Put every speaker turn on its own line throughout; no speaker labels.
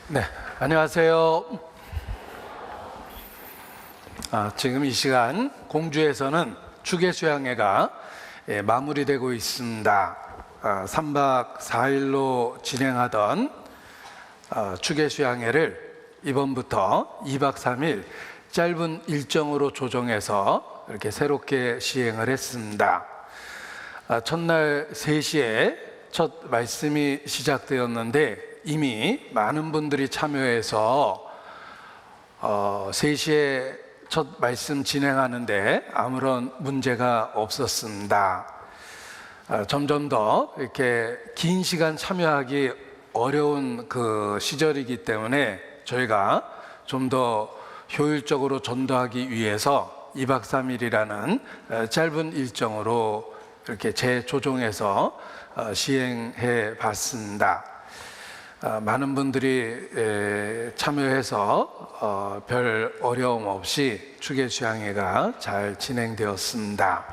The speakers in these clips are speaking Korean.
네, 안녕하세요. 지금 이 시간 공주에서는 추계수양회가 마무리되고 있습니다. 3박 4일로 진행하던 추계수양회를 이번부터 2박 3일 짧은 일정으로 조정해서 이렇게 새롭게 시행을 했습니다. 첫날 3시에 첫 말씀이 시작되었는데 이미 많은 분들이 참여해서 3시에 첫 말씀 진행하는데 아무런 문제가 없었습니다. 점점 더 이렇게 긴 시간 참여하기 어려운 그 시절이기 때문에 저희가 좀 더 효율적으로 전도하기 위해서 2박 3일이라는 짧은 일정으로 이렇게 재조정해서 시행해 봤습니다. 많은 분들이 참여해서 별 어려움 없이 추계수양회가 잘 진행되었습니다.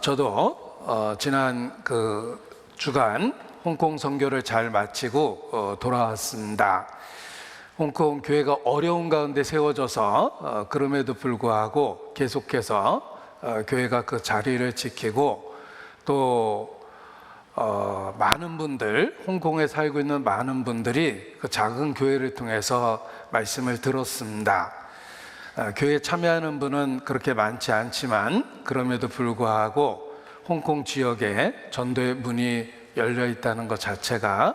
저도 지난 그 주간 홍콩 선교를 잘 마치고 돌아왔습니다. 홍콩 교회가 어려운 가운데 세워져서 그럼에도 불구하고 계속해서 교회가 그 자리를 지키고 또 많은 분들, 홍콩에 살고 있는 많은 분들이 그 작은 교회를 통해서 말씀을 들었습니다. 교회에 참여하는 분은 그렇게 많지 않지만 그럼에도 불구하고 홍콩 지역에 전도의 문이 열려 있다는 것 자체가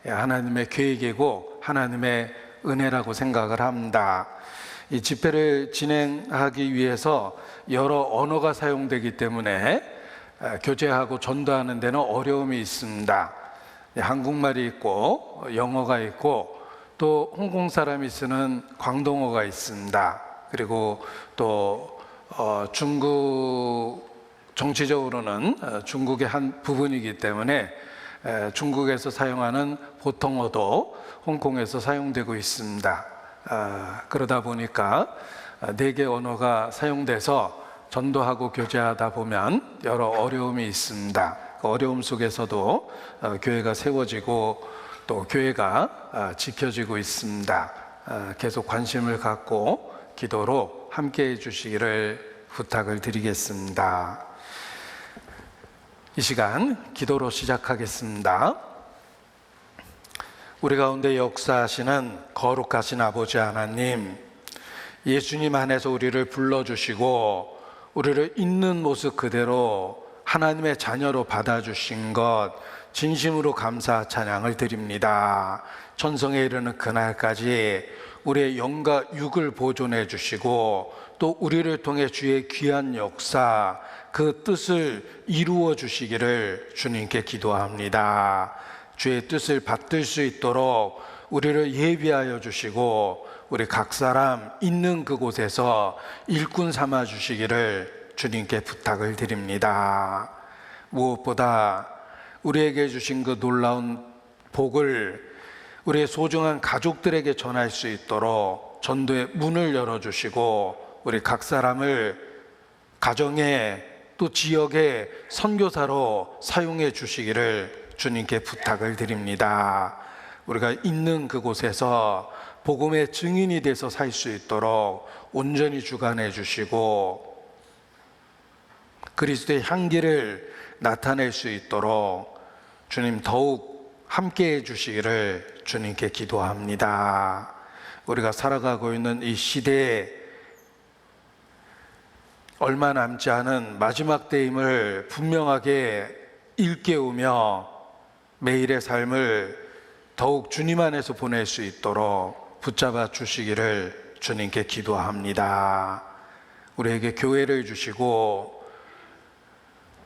하나님의 계획이고 하나님의 은혜라고 생각을 합니다. 이 집회를 진행하기 위해서 여러 언어가 사용되기 때문에 교제하고 전도하는 데는 어려움이 있습니다. 한국말이 있고 영어가 있고 또 홍콩 사람이 쓰는 광동어가 있습니다. 그리고 또 중국 정치적으로는 중국의 한 부분이기 때문에 중국에서 사용하는 보통어도 홍콩에서 사용되고 있습니다. 그러다 보니까 4개 언어가 사용돼서 전도하고 교제하다 보면 여러 어려움이 있습니다. 그 어려움 속에서도 교회가 세워지고 또 교회가 지켜지고 있습니다. 계속 관심을 갖고 기도로 함께해 주시기를 부탁을 드리겠습니다. 이 시간 기도로 시작하겠습니다. 우리 가운데 역사하시는 거룩하신 아버지 하나님, 예수님 안에서 우리를 불러주시고 우리를 있는 모습 그대로 하나님의 자녀로 받아주신 것 진심으로 감사 찬양을 드립니다. 천성에 이르는 그날까지 우리의 영과 육을 보존해 주시고 또 우리를 통해 주의 귀한 역사 그 뜻을 이루어 주시기를 주님께 기도합니다. 주의 뜻을 받들 수 있도록 우리를 예비하여 주시고 우리 각 사람 있는 그곳에서 일꾼 삼아 주시기를 주님께 부탁을 드립니다. 무엇보다 우리에게 주신 그 놀라운 복을 우리의 소중한 가족들에게 전할 수 있도록 전도의 문을 열어주시고 우리 각 사람을 가정에 또 지역의 선교사로 사용해 주시기를 주님께 부탁을 드립니다. 우리가 있는 그곳에서 복음의 증인이 돼서 살 수 있도록 온전히 주관해 주시고 그리스도의 향기를 나타낼 수 있도록 주님 더욱 함께해 주시기를 주님께 기도합니다. 우리가 살아가고 있는 이 시대에 얼마 남지 않은 마지막 때임을 분명하게 일깨우며 매일의 삶을 더욱 주님 안에서 보낼 수 있도록 붙잡아 주시기를 주님께 기도합니다. 우리에게 교회를 주시고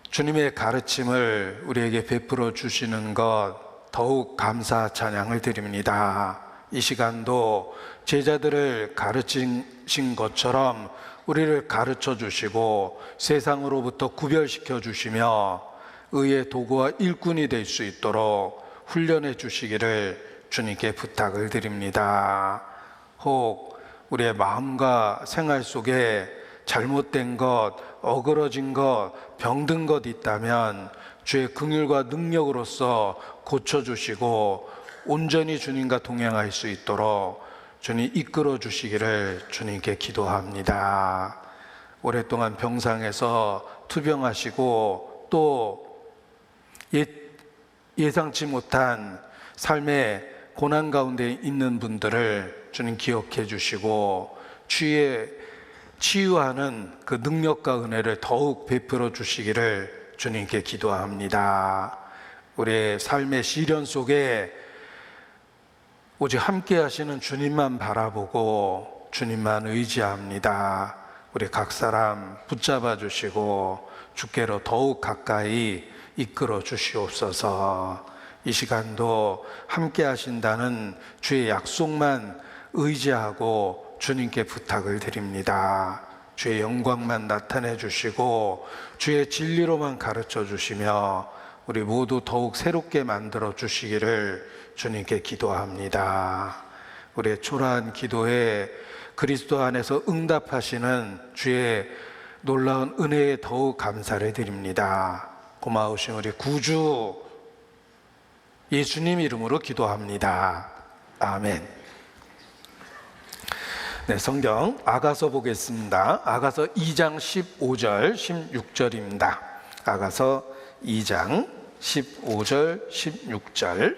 주님의 가르침을 우리에게 베풀어 주시는 것 더욱 감사 찬양을 드립니다. 이 시간도 제자들을 가르치신 것처럼 우리를 가르쳐 주시고 세상으로부터 구별시켜 주시며 의의 도구와 일꾼이 될 수 있도록 훈련해 주시기를 주님께 부탁을 드립니다. 혹 우리의 마음과 생활 속에 잘못된 것, 어그러진 것, 병든 것 있다면 주의 긍휼과 능력으로서 고쳐주시고 온전히 주님과 동행할 수 있도록 주님 이끌어 주시기를 주님께 기도합니다. 오랫동안 병상에서 투병하시고 또 예상치 못한 삶의 고난 가운데 있는 분들을 주님 기억해 주시고 치유하는 그 능력과 은혜를 더욱 베풀어 주시기를 주님께 기도합니다. 우리의 삶의 시련 속에 오직 함께 하시는 주님만 바라보고 주님만 의지합니다. 우리 각 사람 붙잡아 주시고 주께로 더욱 가까이 이끌어 주시옵소서. 이 시간도 함께 하신다는 주의 약속만 의지하고 주님께 부탁을 드립니다. 주의 영광만 나타내 주시고 주의 진리로만 가르쳐 주시며 우리 모두 더욱 새롭게 만들어 주시기를 주님께 기도합니다. 우리의 초라한 기도에 그리스도 안에서 응답하시는 주의 놀라운 은혜에 더욱 감사를 드립니다. 고마우신 우리 구주 예수님 이름으로 기도합니다. 아멘. 네, 성경 아가서 보겠습니다. 아가서 2장 15절 16절입니다. 아가서 2장 15절 16절.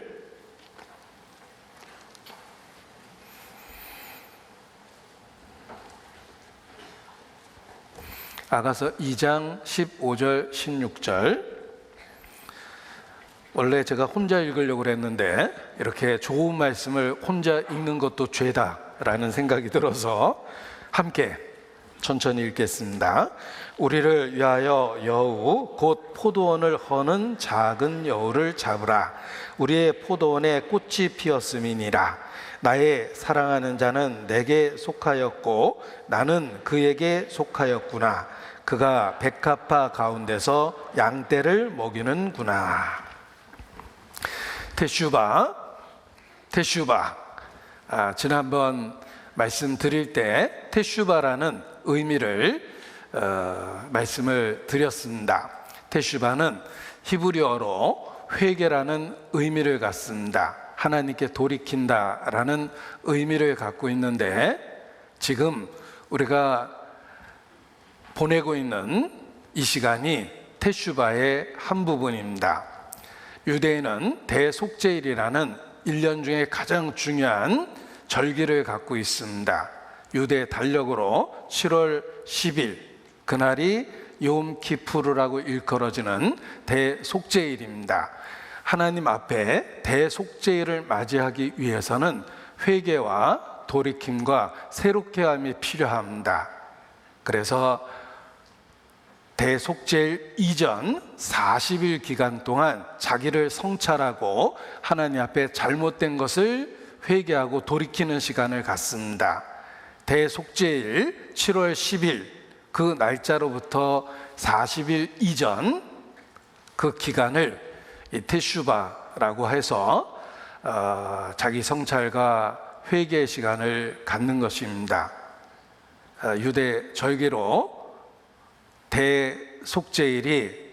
아가서 2장 15절 16절. 원래 제가 혼자 읽으려고 했는데 이렇게 좋은 말씀을 혼자 읽는 것도 죄다라는 생각이 들어서 함께 천천히 읽겠습니다. 우리를 위하여 여우 곧 포도원을 허는 작은 여우를 잡으라. 우리의 포도원에 꽃이 피었음이니라. 나의 사랑하는 자는 내게 속하였고 나는 그에게 속하였구나. 그가 백합화 가운데서 양떼를 먹이는구나. 테슈바. 지난번 말씀드릴 때 테슈바라는 의미를 말씀을 드렸습니다. 테슈바는 히브리어로 회개라는 의미를 갖습니다. 하나님께 돌이킨다라는 의미를 갖고 있는데 지금 우리가 보내고 있는 이 시간이 테슈바의 한 부분입니다. 유대인은 대속죄일이라는 1년 중에 가장 중요한 절기를 갖고 있습니다. 유대 달력으로 7월 10일 그날이 욤 키푸르라고 일컬어지는 대속죄일입니다. 하나님 앞에 대속죄일을 맞이하기 위해서는 회개와 돌이킴과 새롭게 함이 필요합니다. 그래서 대속죄일 이전 40일 기간 동안 자기를 성찰하고 하나님 앞에 잘못된 것을 회개하고 돌이키는 시간을 갖습니다. 대속죄일 7월 10일 그 날짜로부터 40일 이전 그 기간을 테슈바라고 해서 자기 성찰과 회개의 시간을 갖는 것입니다. 유대 절기로 대속죄일이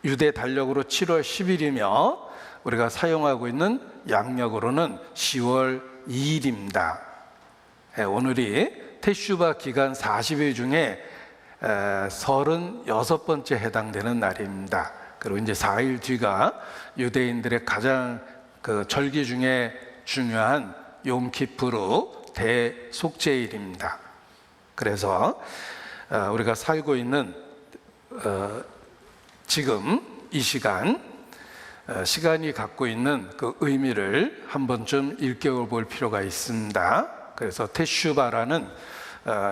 유대 달력으로 7월 10일이며 우리가 사용하고 있는 양력으로는 10월 2일입니다. 오늘이 테슈바 기간 40일 중에 36번째 해당되는 날입니다. 그리고 이제 4일 뒤가 유대인들의 가장 그 절기 중에 중요한 욤키푸르 대속죄일입니다. 그래서 우리가 살고 있는 지금 이 시간이 갖고 있는 그 의미를 한 번쯤 일깨워볼 필요가 있습니다. 그래서 테슈바라는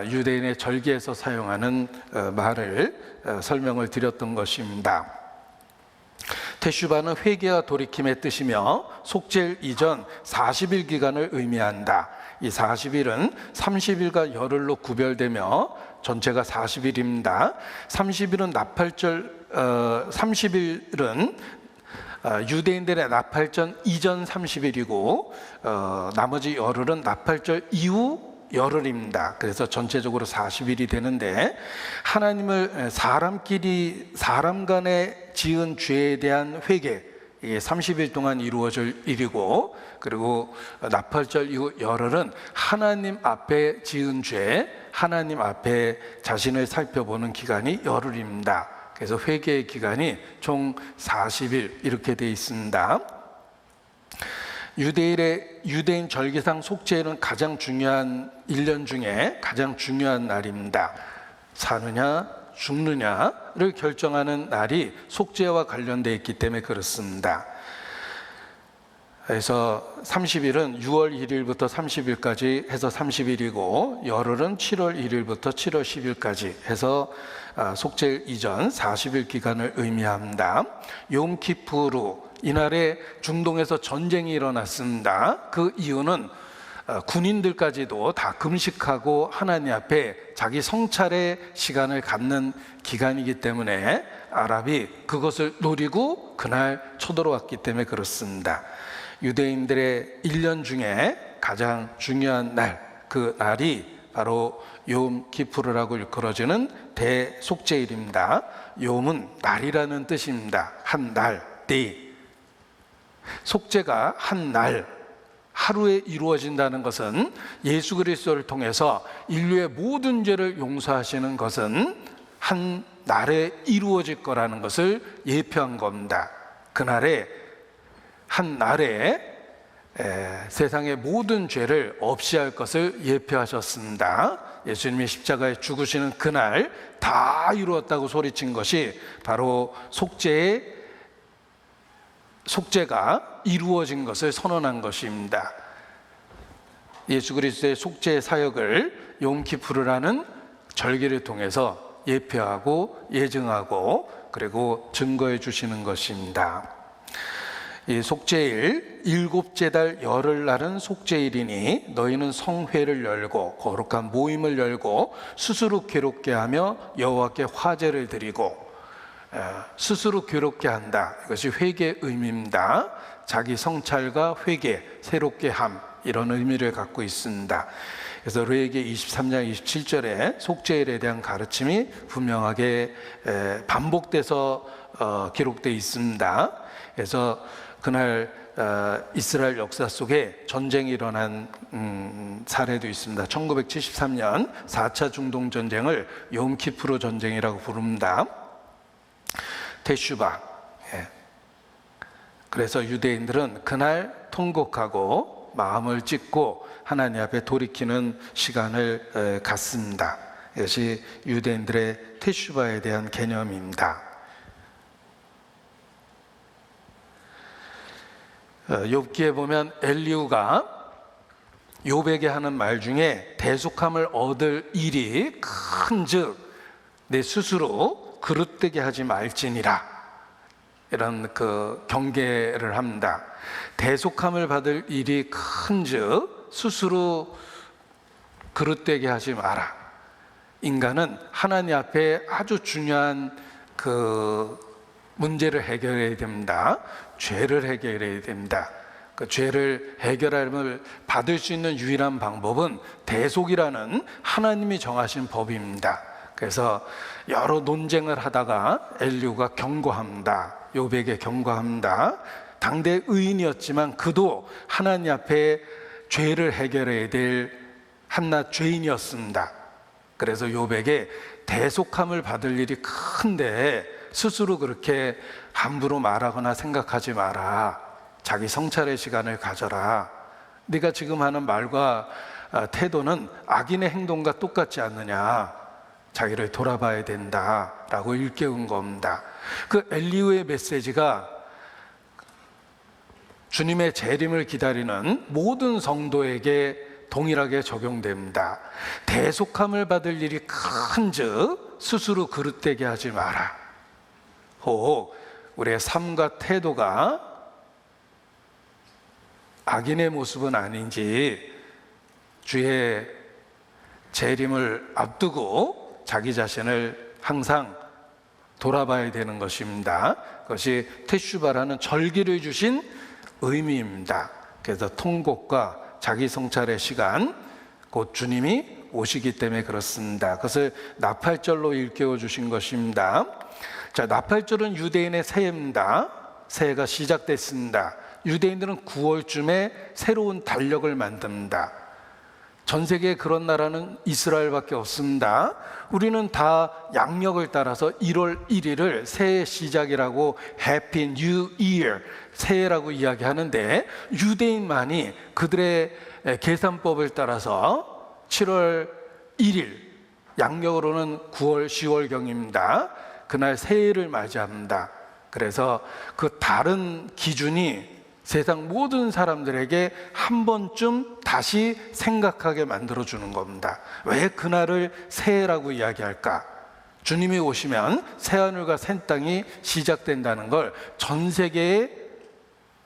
유대인의 절기에서 사용하는 말을 설명을 드렸던 것입니다. 테슈바는 회개와 돌이킴의 뜻이며 속죄일 이전 40일 기간을 의미한다. 이 40일은 30일과 열흘로 구별되며 전체가 40일입니다. 30일은 나팔절, 30일은 유대인들의 나팔절 이전 30일이고 나머지 열흘은 나팔절 이후 열흘입니다. 그래서 전체적으로 40일이 되는데 하나님을 사람 간에 지은 죄에 대한 회개 이게 30일 동안 이루어질 일이고 그리고 나팔절 이후 열흘은 하나님 앞에 지은 죄, 하나님 앞에 자신을 살펴보는 기간이 열흘입니다. 그래서 회개의 기간이 총 40일 이렇게 되어 있습니다. 유대인 절기상 속죄일은 가장 중요한 1년 중에 가장 중요한 날입니다. 사느냐 죽느냐를 결정하는 날이 속죄와 관련되어 있기 때문에 그렇습니다. 그래서 30일은 6월 1일부터 30일까지 해서 30일이고 열흘은 7월 1일부터 7월 10일까지 해서 속죄일 이전 40일 기간을 의미합니다. 욤키푸르, 이날에 중동에서 전쟁이 일어났습니다. 그 이유는 군인들까지도 다 금식하고 하나님 앞에 자기 성찰의 시간을 갖는 기간이기 때문에 아랍이 그것을 노리고 그날 쳐들어왔기 때문에 그렇습니다. 유대인들의 1년 중에 가장 중요한 날, 그 날이 바로 욤키푸르라고 일컬어지는 대속죄일입니다. 욤은 날이라는 뜻입니다. 한 날, day. 속죄가 한 날, 하루에 이루어진다는 것은 예수 그리스도를 통해서 인류의 모든 죄를 용서하시는 것은 한 날에 이루어질 거라는 것을 예표한 겁니다. 그날에 한 날에 세상의 모든 죄를 없이 할 것을 예표하셨습니다. 예수님이 십자가에 죽으시는 그날 다 이루었다고 소리친 것이 바로 속죄가 이루어진 것을 선언한 것입니다. 예수 그리스도의 속죄 사역을 욤키푸르라는 절기를 통해서 예표하고 예증하고 그리고 증거해 주시는 것입니다. 이 속죄일, 일곱째 달 열흘날은 속죄일이니 너희는 성회를 열고 거룩한 모임을 열고 스스로 괴롭게 하며 여호와께 화제를 드리고, 스스로 괴롭게 한다, 이것이 회개의 의미입니다. 자기 성찰과 회개, 새롭게 함, 이런 의미를 갖고 있습니다. 그래서 레위기 23장 27절에 속죄일에 대한 가르침이 분명하게 반복돼서 기록되어 있습니다. 그래서 그날 이스라엘 역사 속에 전쟁이 일어난 사례도 있습니다. 1973년 4차 중동 전쟁을 욤키푸르 전쟁이라고 부릅니다. 테슈바. 그래서 유대인들은 그날 통곡하고 마음을 찢고 하나님 앞에 돌이키는 시간을 갖습니다. 이것이 유대인들의 테슈바에 대한 개념입니다. 욥기에 보면 엘리후가 욥에게 하는 말 중에 대속함을 얻을 일이 큰즉 내 스스로 그릇되게 하지 말지니라, 이런 그 경계를 합니다. 대속함을 받을 일이 큰즉 스스로 그릇되게 하지 마라. 인간은 하나님 앞에 아주 중요한 그 문제를 해결해야 됩니다. 죄를 해결해야 됩니다. 그 죄를 해결함을 받을 수 있는 유일한 방법은 대속이라는 하나님이 정하신 법입니다. 그래서 여러 논쟁을 하다가 엘리후가 경고합니다. 욥에게 경고합니다. 당대 의인이었지만 그도 하나님 앞에 죄를 해결해야 될 한낱 죄인이었습니다. 그래서 욥에게 대속함을 받을 일이 큰데 스스로 그렇게 함부로 말하거나 생각하지 마라. 자기 성찰의 시간을 가져라. 네가 지금 하는 말과 태도는 악인의 행동과 똑같지 않느냐. 자기를 돌아봐야 된다라고 일깨운 겁니다. 그 엘리후의 메시지가 주님의 재림을 기다리는 모든 성도에게 동일하게 적용됩니다. 대속함을 받을 일이 큰즉 스스로 그릇되게 하지 마라. 혹 우리의 삶과 태도가 악인의 모습은 아닌지 주의 재림을 앞두고 자기 자신을 항상 돌아봐야 되는 것입니다. 그것이 테슈바라는 절기를 주신 의미입니다. 그래서 통곡과 자기 성찰의 시간, 곧 주님이 오시기 때문에 그렇습니다. 그것을 나팔절로 일깨워 주신 것입니다. 자, 나팔절은 유대인의 새해입니다. 새해가 시작됐습니다. 유대인들은 9월쯤에 새로운 달력을 만듭니다. 전 세계에 그런 나라는 이스라엘밖에 없습니다. 우리는 다 양력을 따라서 1월 1일을 새해 시작이라고 Happy New Year, 새해라고 이야기하는데, 유대인만이 그들의 계산법을 따라서 7월 1일, 양력으로는 9월, 10월경입니다. 그날 새해를 맞이합니다. 그래서 그 다른 기준이 세상 모든 사람들에게 한 번쯤 다시 생각하게 만들어주는 겁니다. 왜 그날을 새해라고 이야기할까? 주님이 오시면 새하늘과 새 땅이 시작된다는 걸 전 세계에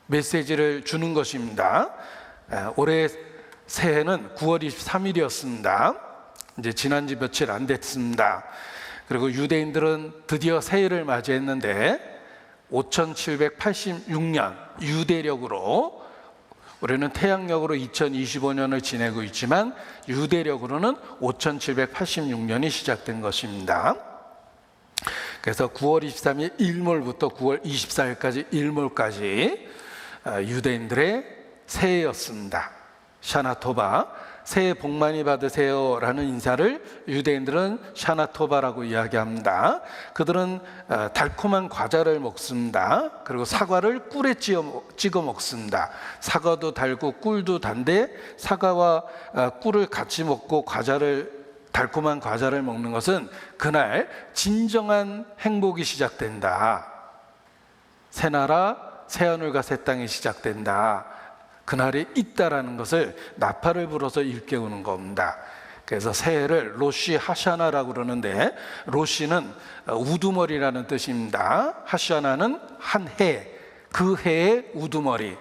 메시지를 주는 것입니다. 올해 새해는 9월 23일이었습니다. 이제 지난 지 며칠 안 됐습니다. 그리고 유대인들은 드디어 새해를 맞이했는데 5786년 유대력으로, 우리는 태양력으로 2025년을 지내고 있지만 유대력으로는 5786년이 시작된 것입니다. 그래서 9월 23일 일몰부터 9월 24일까지 일몰까지 유대인들의 새해였습니다. 샤나토바, 새해 복 많이 받으세요라는 인사를 유대인들은 샤나토바라고 이야기합니다. 그들은 달콤한 과자를 먹습니다. 그리고 사과를 꿀에 찍어 먹습니다. 사과도 달고 꿀도 단데, 사과와 꿀을 같이 먹고 달콤한 과자를 먹는 것은 그날 진정한 행복이 시작된다. 새나라, 새하늘과 새 땅이 시작된다. 그날이 있다라는 것을 나팔을 불어서 일깨우는 겁니다. 그래서 새해를 로시 하샤나라고 그러는데, 로시는 우두머리라는 뜻입니다. 하샤나는 한 해, 그 해의 우두머리,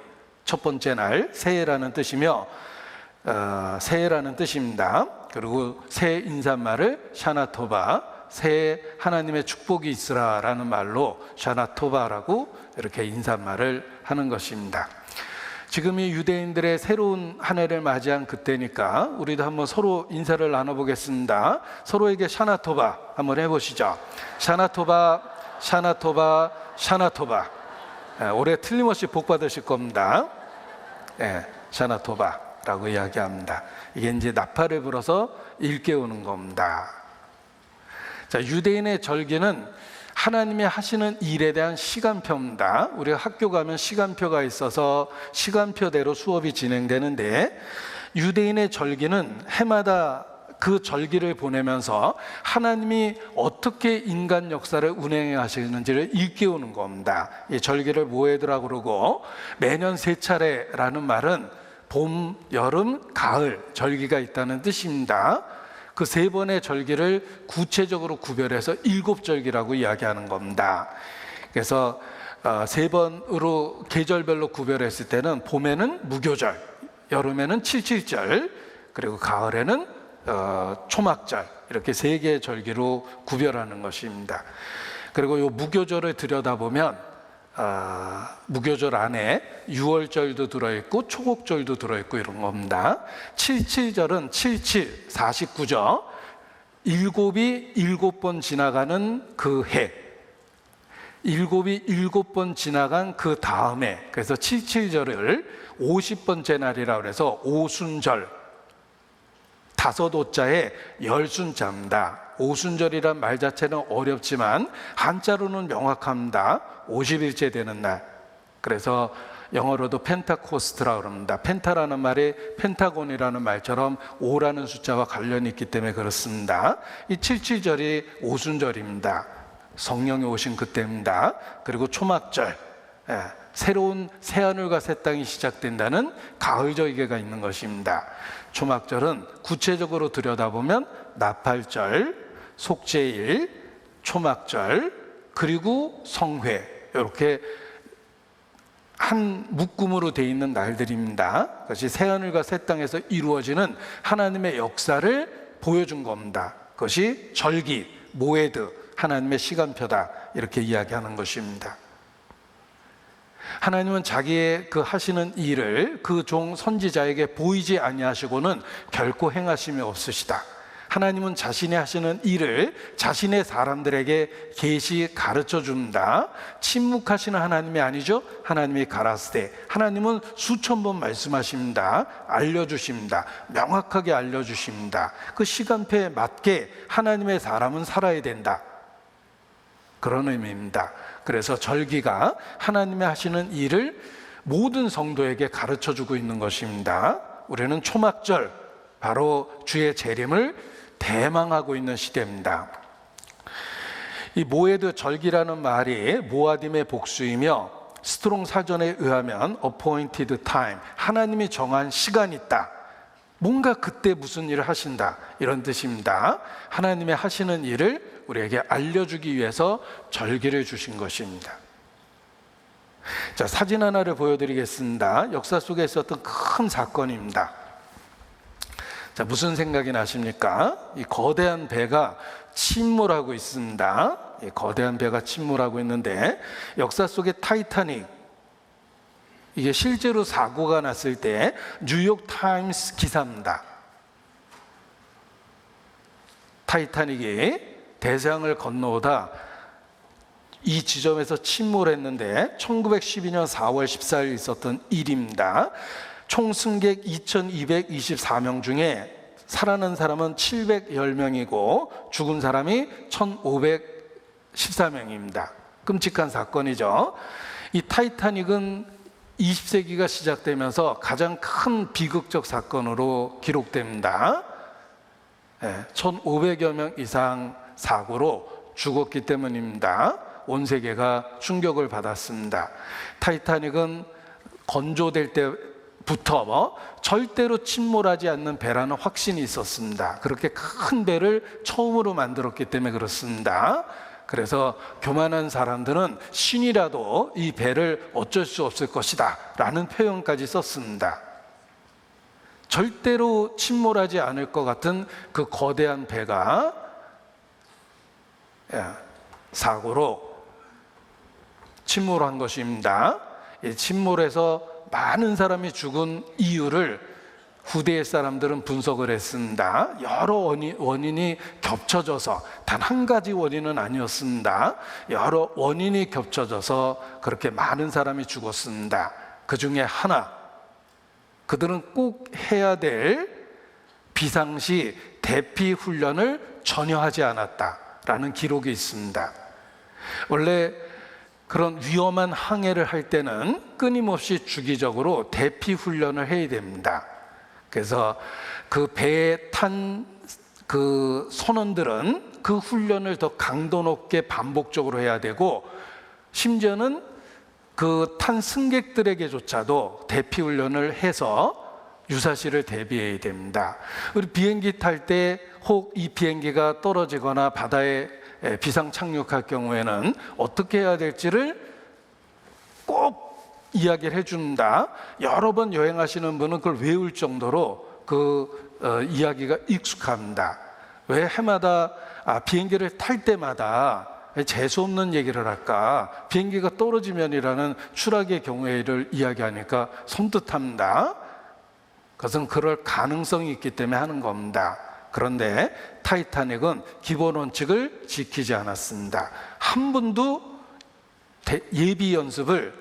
첫 번째 날 새해라는 뜻이며, 새해라는 뜻입니다. 그리고 새해 인사말을 샤나토바, 새해 하나님의 축복이 있으라라는 말로 샤나토바라고 이렇게 인사말을 하는 것입니다. 지금이 유대인들의 새로운 한 해를 맞이한 그때니까 우리도 한번 서로 인사를 나눠보겠습니다. 서로에게 샤나토바 한번 해보시죠. 샤나토바, 샤나토바, 샤나토바. 올해 틀림없이 복 받으실 겁니다. 샤나토바라고 이야기합니다. 이게 이제 나팔을 불어서 일깨우는 겁니다. 자, 유대인의 절기는 하나님이 하시는 일에 대한 시간표입니다. 우리가 학교 가면 시간표가 있어서 시간표대로 수업이 진행되는데, 유대인의 절기는 해마다 그 절기를 보내면서 하나님이 어떻게 인간 역사를 운행해 하시는지를 일깨우는 겁니다. 이 절기를 모에드라고 그러고, 매년 세 차례라는 말은 봄, 여름, 가을 절기가 있다는 뜻입니다. 그 세 번의 절기를 구체적으로 구별해서 7절기라고 이야기하는 겁니다. 그래서 세 번으로 계절별로 구별했을 때는 봄에는 무교절, 여름에는 칠칠절, 그리고 가을에는 초막절, 이렇게 세 개의 절기로 구별하는 것입니다. 그리고 이 무교절을 들여다보면 무교절 안에 유월절도 들어있고 초곡절도 들어있고 이런 겁니다. 77절은 77, 49죠. 7이 7번 지나가는 그 해, 7이 7번 지나간 그 다음에, 그래서 77절을 50번째 날이라고 해서 오순절, 5오자에 열순자입니다. 오순절이란 말 자체는 어렵지만 한자로는 명확합니다. 50일째 되는 날. 그래서 영어로도 펜타코스트라고 합니다. 펜타라는 말이 펜타곤이라는 말처럼 5라는 숫자와 관련이 있기 때문에 그렇습니다. 이 77절이 오순절입니다. 성령이 오신 그때입니다. 그리고 초막절, 새로운 새하늘과 새 땅이 시작된다는 가을 절기가 있는 것입니다. 초막절은 구체적으로 들여다보면 나팔절, 속죄일, 초막절, 그리고 성회, 이렇게 한 묶음으로 되어 있는 날들입니다. 그것이 새하늘과 새 땅에서 이루어지는 하나님의 역사를 보여준 겁니다. 그것이 절기, 모에드, 하나님의 시간표다, 이렇게 이야기하는 것입니다. 하나님은 자기의 그 하시는 일을 그 종 선지자에게 보이지 아니하시고는 결코 행하심이 없으시다. 하나님은 자신이 하시는 일을 자신의 사람들에게 계시 가르쳐 준다. 침묵하시는 하나님이 아니죠. 하나님이 가라스되, 하나님은 수천 번 말씀하십니다. 알려주십니다. 명확하게 알려주십니다. 그 시간표에 맞게 하나님의 사람은 살아야 된다. 그런 의미입니다. 그래서 절기가 하나님의 하시는 일을 모든 성도에게 가르쳐 주고 있는 것입니다. 우리는 초막절, 바로 주의 재림을 대망하고 있는 시대입니다. 이 모에드 절기라는 말이 모아딤의 복수이며 스트롱 사전에 의하면 appointed time, 하나님이 정한 시간이 있다. 뭔가 그때 무슨 일을 하신다, 이런 뜻입니다. 하나님의 하시는 일을 우리에게 알려주기 위해서 절기를 주신 것입니다. 자, 사진 하나를 보여드리겠습니다. 역사 속에 있었던 큰 사건입니다. 자, 무슨 생각이 나십니까? 이 거대한 배가 침몰하고 있습니다. 이 거대한 배가 침몰하고 있는데, 역사 속의 타이타닉, 이게 실제로 사고가 났을 때 뉴욕 타임스 기사입니다. 타이타닉이 대서양을 건너오다 이 지점에서 침몰했는데 1912년 4월 14일 있었던 일입니다. 총 승객 2224명 중에 살아난 사람은 710명이고 죽은 사람이 1514명입니다. 끔찍한 사건이죠. 이 타이타닉은 20세기가 시작되면서 가장 큰 비극적 사건으로 기록됩니다. 1500여 명 이상 사고로 죽었기 때문입니다. 온 세계가 충격을 받았습니다. 타이타닉은 건조될 때부터 절대로 침몰하지 않는 배라는 확신이 있었습니다. 그렇게 큰 배를 처음으로 만들었기 때문에 그렇습니다. 그래서 교만한 사람들은 신이라도 이 배를 어쩔 수 없을 것이다 라는 표현까지 썼습니다. 절대로 침몰하지 않을 것 같은 그 거대한 배가 사고로 침몰한 것입니다. 침몰해서 많은 사람이 죽은 이유를 후대의 사람들은 분석을 했습니다. 여러 원인이 겹쳐져서, 단 한 가지 원인은 아니었습니다. 여러 원인이 겹쳐져서 그렇게 많은 사람이 죽었습니다. 그 중에 하나, 그들은 꼭 해야 될 비상시 대피 훈련을 전혀 하지 않았다라는 기록이 있습니다. 원래 그런 위험한 항해를 할 때는 끊임없이 주기적으로 대피 훈련을 해야 됩니다. 그래서 그 배에 탄 그 선원들은 그 훈련을 더 강도 높게 반복적으로 해야 되고, 심지어는 그 탄 승객들에게조차도 대피 훈련을 해서 유사시를 대비해야 됩니다. 우리 비행기 탈 때 혹 이 비행기가 떨어지거나 바다에 비상 착륙할 경우에는 어떻게 해야 될지를 꼭 이야기를 해준다. 여러 번 여행하시는 분은 그걸 외울 정도로 이야기가 익숙합니다. 왜 해마다 비행기를 탈 때마다 재수없는 얘기를 할까? 비행기가 떨어지면이라는 추락의 경우를 이야기하니까 섬뜩합니다. 그것은 그럴 가능성이 있기 때문에 하는 겁니다. 그런데 타이타닉은 기본 원칙을 지키지 않았습니다. 한 번도 예비 연습을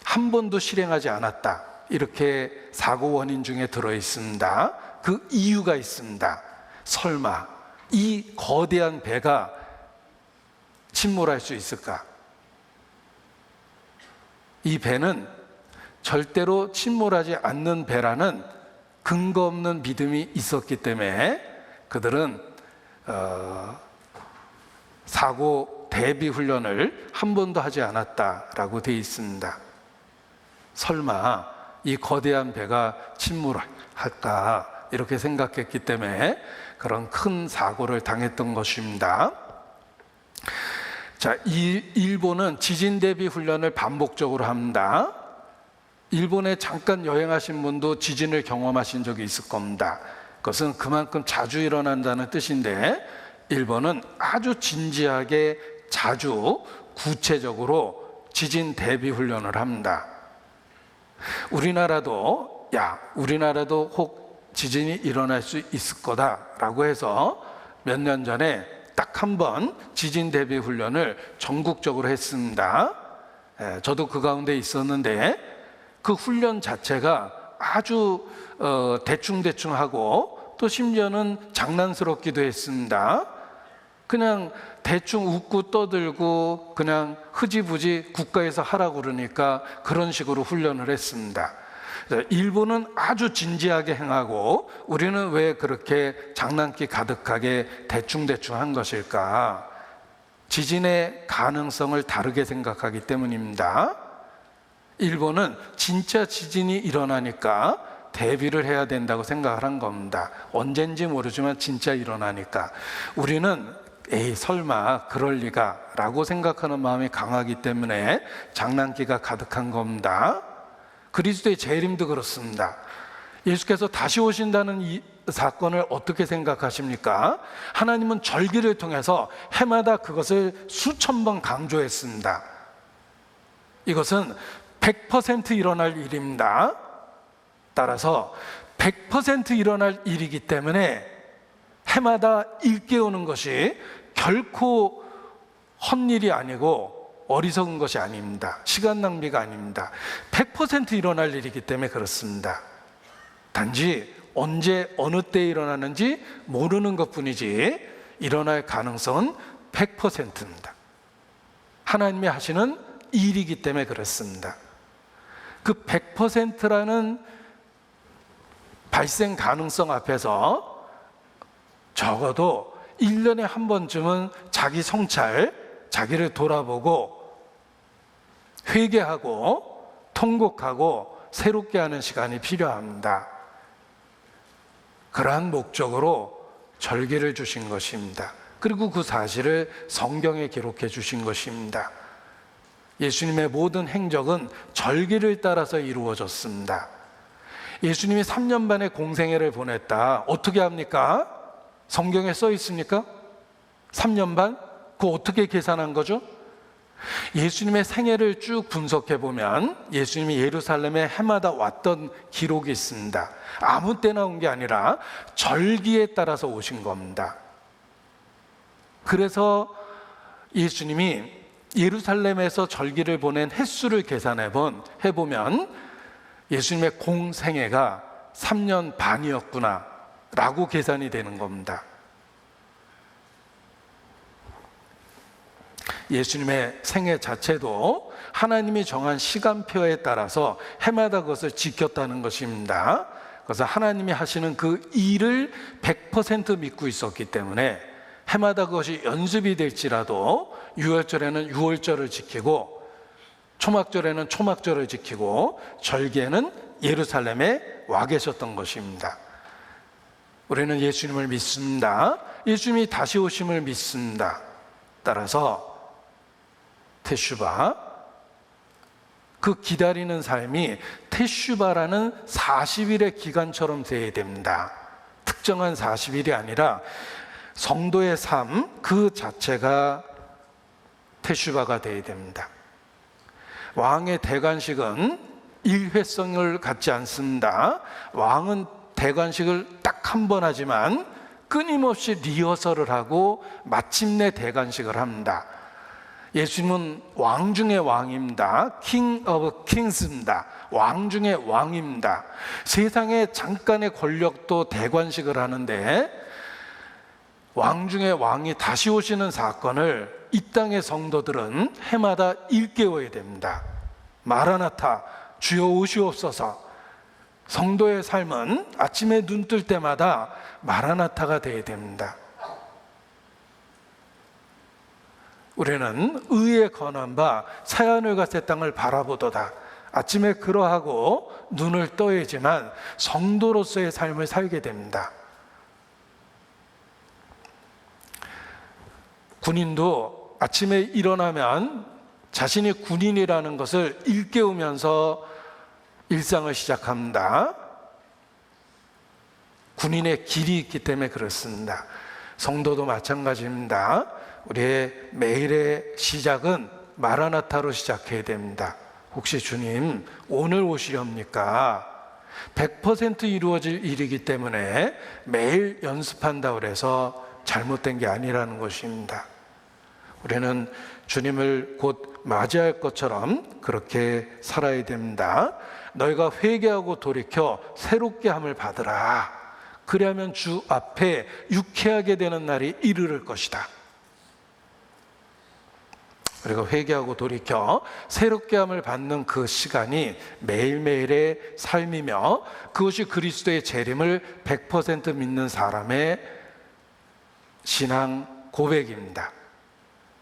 한 번도 실행하지 않았다. 이렇게 사고 원인 중에 들어 있습니다. 그 이유가 있습니다. 설마 이 거대한 배가 침몰할 수 있을까? 이 배는 절대로 침몰하지 않는 배라는 근거 없는 믿음이 있었기 때문에 그들은 사고 대비 훈련을 한 번도 하지 않았다라고 되어 있습니다. 설마 이 거대한 배가 침몰할까 이렇게 생각했기 때문에 그런 큰 사고를 당했던 것입니다. 자, 일본은 지진 대비 훈련을 반복적으로 합니다. 일본에 잠깐 여행하신 분도 지진을 경험하신 적이 있을 겁니다. 그것은 그만큼 자주 일어난다는 뜻인데, 일본은 아주 진지하게 자주 구체적으로 지진 대비 훈련을 합니다. 우리나라도 혹 지진이 일어날 수 있을 거다라고 해서 몇 년 전에 딱 한 번 지진 대비 훈련을 전국적으로 했습니다. 저도 그 가운데 있었는데 그 훈련 자체가 아주 대충대충 하고 또 심지어는 장난스럽기도 했습니다. 그냥 대충 웃고 떠들고 그냥 흐지부지 국가에서 하라고 그러니까 그런 식으로 훈련을 했습니다. 일본은 아주 진지하게 행하고 우리는 왜 그렇게 장난기 가득하게 대충대충 한 것일까? 지진의 가능성을 다르게 생각하기 때문입니다. 일본은 진짜 지진이 일어나니까 대비를 해야 된다고 생각을 한 겁니다. 언젠지 모르지만 진짜 일어나니까. 우리는 에이 설마 그럴 리가 라고 생각하는 마음이 강하기 때문에 장난기가 가득한 겁니다. 그리스도의 재림도 그렇습니다. 예수께서 다시 오신다는 이 사건을 어떻게 생각하십니까? 하나님은 절기를 통해서 해마다 그것을 수천 번 강조했습니다. 이것은 100% 일어날 일입니다. 따라서 100% 일어날 일이기 때문에 해마다 일깨우는 것이 결코 헛일이 아니고 어리석은 것이 아닙니다. 시간 낭비가 아닙니다. 100% 일어날 일이기 때문에 그렇습니다. 단지 언제 어느 때에 일어나는지 모르는 것뿐이지 일어날 가능성은 100%입니다. 하나님이 하시는 일이기 때문에 그렇습니다. 그 100%라는 발생 가능성 앞에서 적어도 1년에 한 번쯤은 자기 성찰, 자기를 돌아보고 회개하고 통곡하고 새롭게 하는 시간이 필요합니다. 그러한 목적으로 절기를 주신 것입니다. 그리고 그 사실을 성경에 기록해 주신 것입니다. 예수님의 모든 행적은 절기를 따라서 이루어졌습니다. 예수님이 3년 반의 공생애를 보냈다. 어떻게 합니까? 성경에 써 있습니까? 3년 반? 그거 어떻게 계산한 거죠? 예수님의 생애를 쭉 분석해 보면 예수님이 예루살렘에 해마다 왔던 기록이 있습니다. 아무 때나 온 게 아니라 절기에 따라서 오신 겁니다. 그래서 예수님이 예루살렘에서 절기를 보낸 횟수를 계산해 보면 예수님의 공생애가 3년 반이었구나 라고 계산이 되는 겁니다. 예수님의 생애 자체도 하나님이 정한 시간표에 따라서 해마다 그것을 지켰다는 것입니다. 그래서 하나님이 하시는 그 일을 100% 믿고 있었기 때문에 해마다 그것이 연습이 될지라도 유월절에는 유월절을 지키고 초막절에는 초막절을 지키고 절기에는 예루살렘에 와 계셨던 것입니다. 우리는 예수님을 믿습니다. 예수님이 다시 오심을 믿습니다. 따라서 테슈바, 그 기다리는 삶이 테슈바라는 40일의 기간처럼 되어야 됩니다. 특정한 40일이 아니라 성도의 삶 그 자체가 테슈바가 되어야 됩니다. 왕의 대관식은 일회성을 갖지 않습니다. 왕은 대관식을 딱 한 번 하지만 끊임없이 리허설을 하고 마침내 대관식을 합니다. 예수님은 왕 중의 왕입니다. King of Kings입니다. 왕 중의 왕입니다. 세상의 잠깐의 권력도 대관식을 하는데 왕 중의 왕이 다시 오시는 사건을 이 땅의 성도들은 해마다 일깨워야 됩니다. 마라나타, 주여 오시옵소서. 성도의 삶은 아침에 눈 뜰 때마다 마라나타가 되어야 됩니다. 우리는 의에 건한 바 사하늘과 새 땅을 바라보도다. 아침에 그러하고 눈을 떠야지만 성도로서의 삶을 살게 됩니다. 군인도 아침에 일어나면 자신이 군인이라는 것을 일깨우면서 일상을 시작합니다. 군인의 길이 있기 때문에 그렇습니다. 성도도 마찬가지입니다. 우리의 매일의 시작은 마라나타로 시작해야 됩니다. 혹시 주님 오늘 오시렵니까? 100% 이루어질 일이기 때문에 매일 연습한다고 해서 잘못된 게 아니라는 것입니다. 우리는 주님을 곧 맞이할 것처럼 그렇게 살아야 됩니다. 너희가 회개하고 돌이켜 새롭게 함을 받으라. 그리하면 주 앞에 유쾌하게 되는 날이 이르를 것이다. 우리가 회개하고 돌이켜 새롭게 함을 받는 그 시간이 매일매일의 삶이며 그것이 그리스도의 재림을 100% 믿는 사람의 신앙 고백입니다.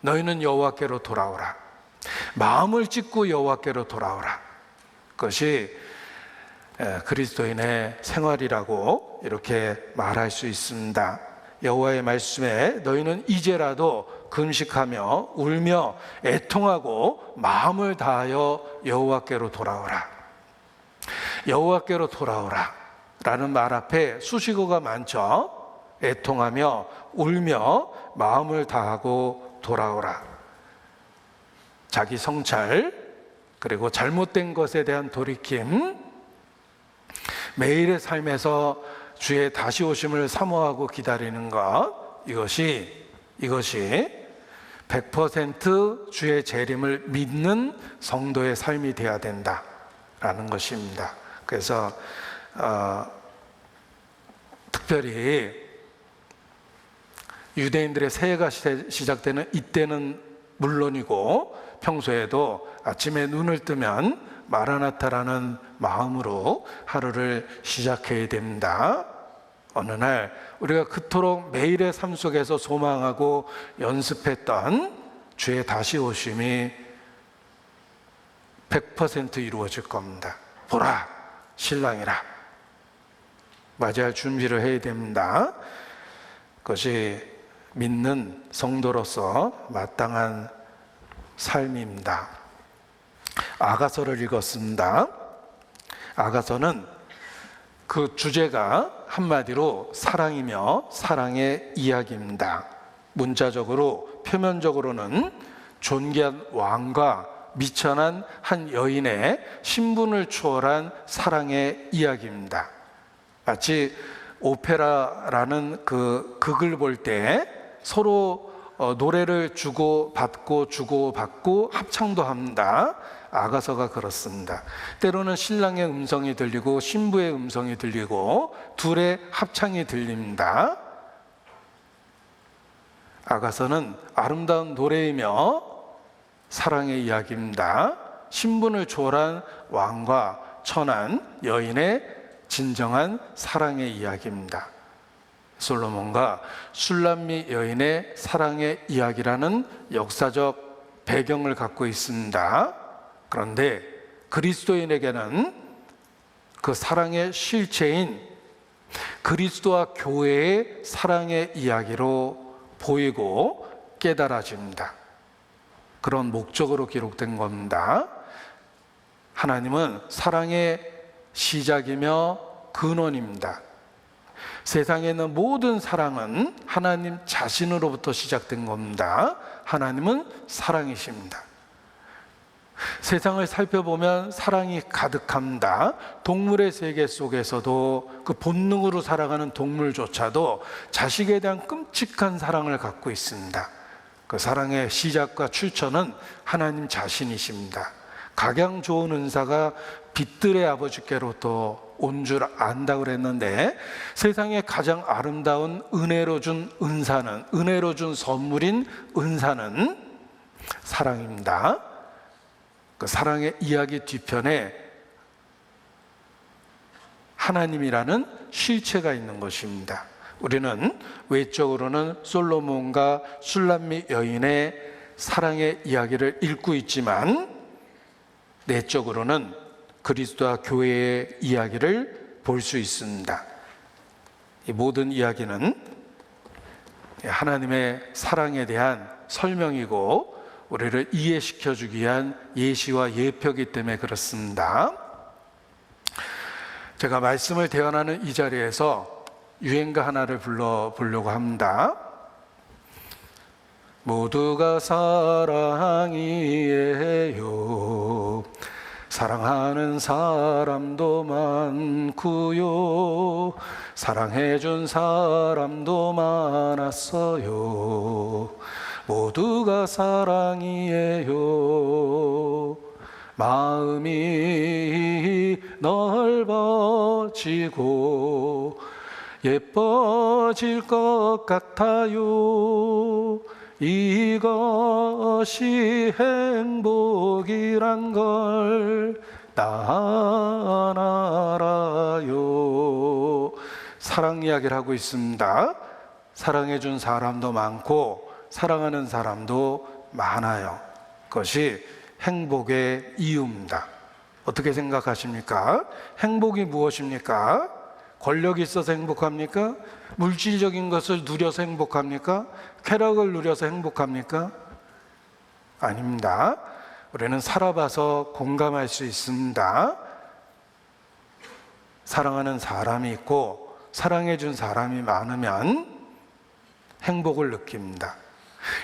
너희는 여호와께로 돌아오라. 마음을 찢고 여호와께로 돌아오라. 그것이 그리스도인의 생활이라고 이렇게 말할 수 있습니다. 여호와의 말씀에 너희는 이제라도 금식하며 울며 애통하고 마음을 다하여 여호와께로 돌아오라. 여호와께로 돌아오라 라는 말 앞에 수식어가 많죠. 애통하며 울며 마음을 다하고 돌아오라. 자기 성찰, 그리고 잘못된 것에 대한 돌이킴, 매일의 삶에서 주의 다시 오심을 사모하고 기다리는 것, 이것이 100% 주의 재림을 믿는 성도의 삶이 되어야 된다라는 것입니다. 그래서 특별히 유대인들의 새해가 시작되는 이때는 물론이고 평소에도 아침에 눈을 뜨면 마라나타라는 마음으로 하루를 시작해야 됩니다. 어느 날 우리가 그토록 매일의 삶 속에서 소망하고 연습했던 주의 다시 오심이 100% 이루어질 겁니다. 보라, 신랑이라. 맞이할 준비를 해야 됩니다. 그것이 믿는 성도로서 마땅한 삶입니다. 아가서를 읽었습니다. 아가서는 그 주제가 한마디로 사랑이며 사랑의 이야기입니다. 문자적으로, 표면적으로는 존귀한 왕과 미천한 한 여인의 신분을 초월한 사랑의 이야기입니다. 마치 오페라라는 그 극을 볼 때 서로 노래를 주고받고 합창도 합니다. 아가서가 그렇습니다. 때로는 신랑의 음성이 들리고 신부의 음성이 들리고 둘의 합창이 들립니다. 아가서는 아름다운 노래이며 사랑의 이야기입니다. 신분을 초월한 왕과 천한 여인의 진정한 사랑의 이야기입니다. 솔로몬과 술람미 여인의 사랑의 이야기라는 역사적 배경을 갖고 있습니다. 그런데 그리스도인에게는 그 사랑의 실체인 그리스도와 교회의 사랑의 이야기로 보이고 깨달아집니다. 그런 목적으로 기록된 겁니다. 하나님은 사랑의 시작이며 근원입니다. 세상에 있는 모든 사랑은 하나님 자신으로부터 시작된 겁니다. 하나님은 사랑이십니다. 세상을 살펴보면 사랑이 가득합니다. 동물의 세계 속에서도 그 본능으로 살아가는 동물조차도 자식에 대한 끔찍한 사랑을 갖고 있습니다. 그 사랑의 시작과 출처는 하나님 자신이십니다. 각양 좋은 은사가 빛들의 아버지께로부터 온 줄 안다고 그랬는데 세상에 가장 아름다운 은혜로 준 선물인 은사는 사랑입니다. 그 사랑의 이야기 뒤편에 하나님이라는 실체가 있는 것입니다. 우리는 외적으로는 솔로몬과 술람미 여인의 사랑의 이야기를 읽고 있지만 내적으로는 그리스도와 교회의 이야기를 볼 수 있습니다. 이 모든 이야기는 하나님의 사랑에 대한 설명이고 우리를 이해시켜 주기 위한 예시와 예표이기 때문에 그렇습니다. 제가 말씀을 대언하는 이 자리에서 유행가 하나를 불러보려고 합니다. 모두가 사랑이에요. 사랑하는 사람도 많고요, 사랑해준 사람도 많았어요. 모두가 사랑이에요. 마음이 넓어지고 예뻐질 것 같아요. 이것이 행복이란 걸 난 알아요. 사랑 이야기를 하고 있습니다. 사랑해준 사람도 많고 사랑하는 사람도 많아요. 그것이 행복의 이유입니다. 어떻게 생각하십니까? 행복이 무엇입니까? 권력이 있어서 행복합니까? 물질적인 것을 누려서 행복합니까? 쾌락을 누려서 행복합니까? 아닙니다. 우리는 살아봐서 공감할 수 있습니다. 사랑하는 사람이 있고 사랑해준 사람이 많으면 행복을 느낍니다.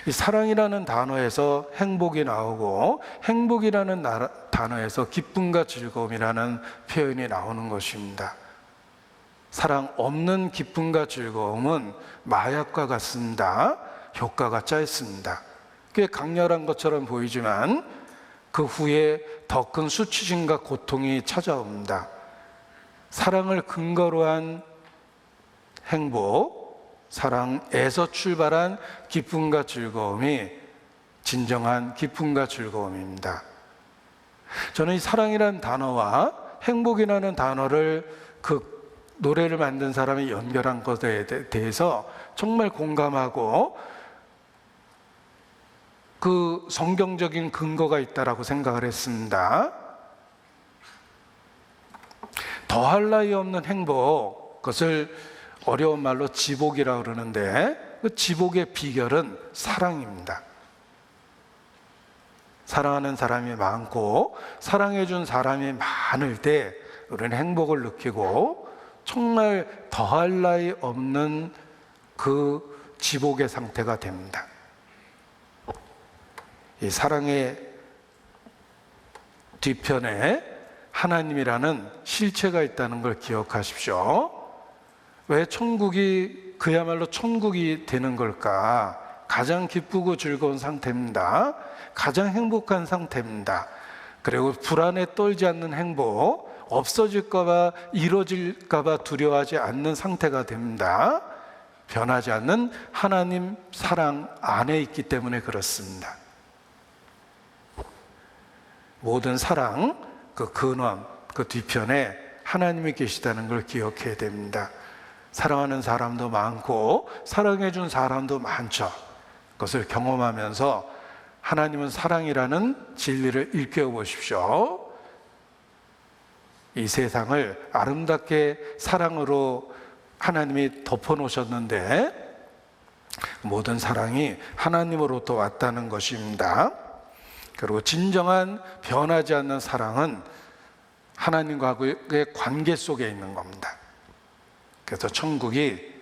이 사랑이라는 단어에서 행복이 나오고 행복이라는 단어에서 기쁨과 즐거움이라는 표현이 나오는 것입니다. 사랑 없는 기쁨과 즐거움은 마약과 같습니다. 효과가 짧습니다. 꽤 강렬한 것처럼 보이지만 그 후에 더 큰 수치심과 고통이 찾아옵니다. 사랑을 근거로 한 행복, 사랑에서 출발한 기쁨과 즐거움이 진정한 기쁨과 즐거움입니다. 저는 이 사랑이라는 단어와 행복이라는 단어를 그 노래를 만든 사람이 연결한 것에 대해서 정말 공감하고 그 성경적인 근거가 있다라고 생각을 했습니다. 더할 나위 없는 행복, 그것을 어려운 말로 지복이라고 그러는데 그 지복의 비결은 사랑입니다. 사랑하는 사람이 많고 사랑해준 사람이 많을 때 우리는 행복을 느끼고 정말 더할 나위 없는 그 지복의 상태가 됩니다. 이 사랑의 뒤편에 하나님이라는 실체가 있다는 걸 기억하십시오. 왜 천국이 그야말로 천국이 되는 걸까? 가장 기쁘고 즐거운 상태입니다. 가장 행복한 상태입니다. 그리고 불안에 떨지 않는 행복, 없어질까봐 이루어질까봐 두려워하지 않는 상태가 됩니다. 변하지 않는 하나님 사랑 안에 있기 때문에 그렇습니다. 모든 사랑 그 근원, 그 뒤편에 하나님이 계시다는 걸 기억해야 됩니다. 사랑하는 사람도 많고 사랑해준 사람도 많죠. 그것을 경험하면서 하나님은 사랑이라는 진리를 일깨워 보십시오. 이 세상을 아름답게 사랑으로 하나님이 덮어놓으셨는데 모든 사랑이 하나님으로부터 왔다는 것입니다. 그리고 진정한 변하지 않는 사랑은 하나님과의 관계 속에 있는 겁니다. 그래서 천국이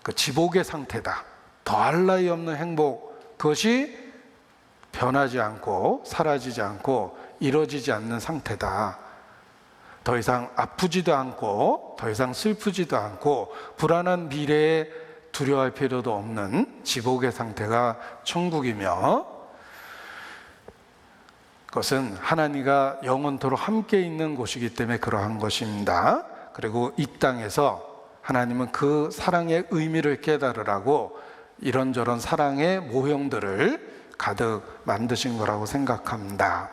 그 지복의 상태다. 더할 나위 없는 행복, 그것이 변하지 않고 사라지지 않고 이루어지지 않는 상태다. 더 이상 아프지도 않고 더 이상 슬프지도 않고 불안한 미래에 두려워할 필요도 없는 지복의 상태가 천국이며, 그것은 하나님과 영원토록 함께 있는 곳이기 때문에 그러한 것입니다. 그리고 이 땅에서 하나님은 그 사랑의 의미를 깨달으라고 이런저런 사랑의 모형들을 가득 만드신 거라고 생각합니다.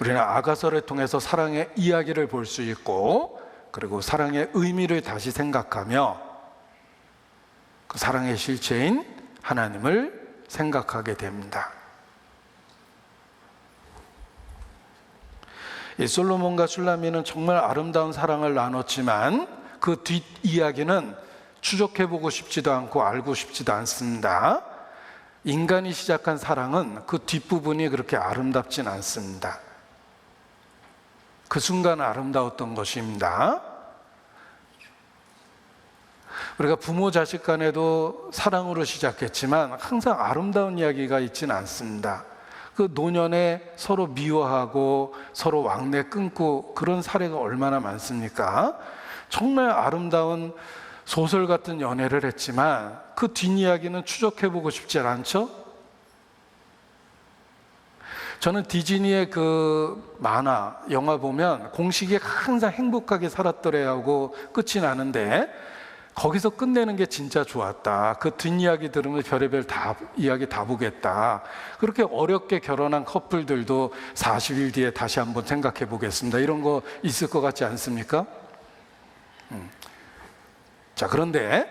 우리는 아가서를 통해서 사랑의 이야기를 볼 수 있고, 그리고 사랑의 의미를 다시 생각하며 그 사랑의 실체인 하나님을 생각하게 됩니다. 이 솔로몬과 술라미는 정말 아름다운 사랑을 나눴지만 그 뒷이야기는 추적해보고 싶지도 않고 알고 싶지도 않습니다. 인간이 시작한 사랑은 그 뒷부분이 그렇게 아름답진 않습니다. 그 순간 아름다웠던 것입니다. 우리가 부모 자식 간에도 사랑으로 시작했지만 항상 아름다운 이야기가 있지는 않습니다. 그 노년에 서로 미워하고 서로 왕래 끊고 그런 사례가 얼마나 많습니까? 정말 아름다운 소설 같은 연애를 했지만 그 뒷이야기는 추적해보고 싶지 않죠? 저는 디즈니의 그 만화, 영화 보면 공식이 항상 행복하게 살았더래 하고 끝이 나는데 거기서 끝내는 게 진짜 좋았다. 그 뒷이야기 들으면 별의별 이야기 다 보겠다. 그렇게 어렵게 결혼한 커플들도 40일 뒤에 다시 한번 생각해 보겠습니다. 이런 거 있을 것 같지 않습니까? 자, 그런데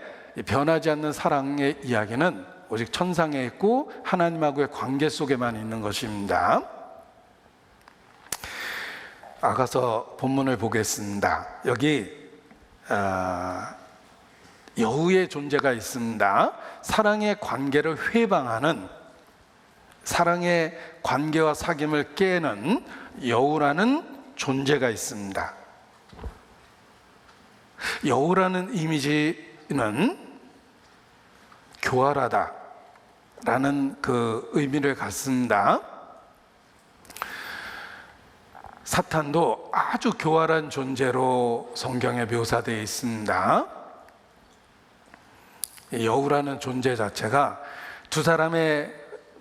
변하지 않는 사랑의 이야기는 오직 천상에 있고 하나님하고의 관계 속에만 있는 것입니다. 아가서 본문을 보겠습니다. 여기 여우의 존재가 있습니다. 사랑의 관계를 회방하는, 사랑의 관계와 사귐을 깨는 여우라는 존재가 있습니다. 여우라는 이미지는 교활하다라는 그 의미를 갖습니다. 사탄도 아주 교활한 존재로 성경에 묘사되어 있습니다. 여우라는 존재 자체가 두 사람의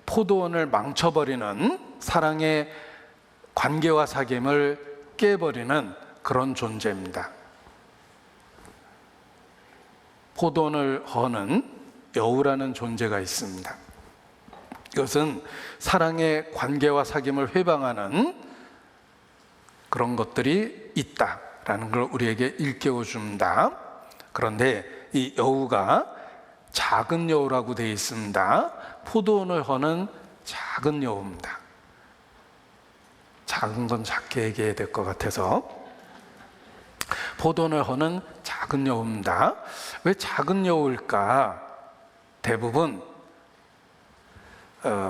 포도원을 망쳐버리는, 사랑의 관계와 사귐을 깨버리는 그런 존재입니다. 포도원을 허는 여우라는 존재가 있습니다. 이것은 사랑의 관계와 사귐을 회방하는 그런 것들이 있다라는 걸 우리에게 일깨워 줍니다. 그런데 이 여우가 작은 여우라고 되어 있습니다. 포도원을 허는 작은 여우입니다. 작은 건 작게 얘기해야 될 것 같아서 포도원을 허는 작은 여우입니다. 왜 작은 여우일까? 대부분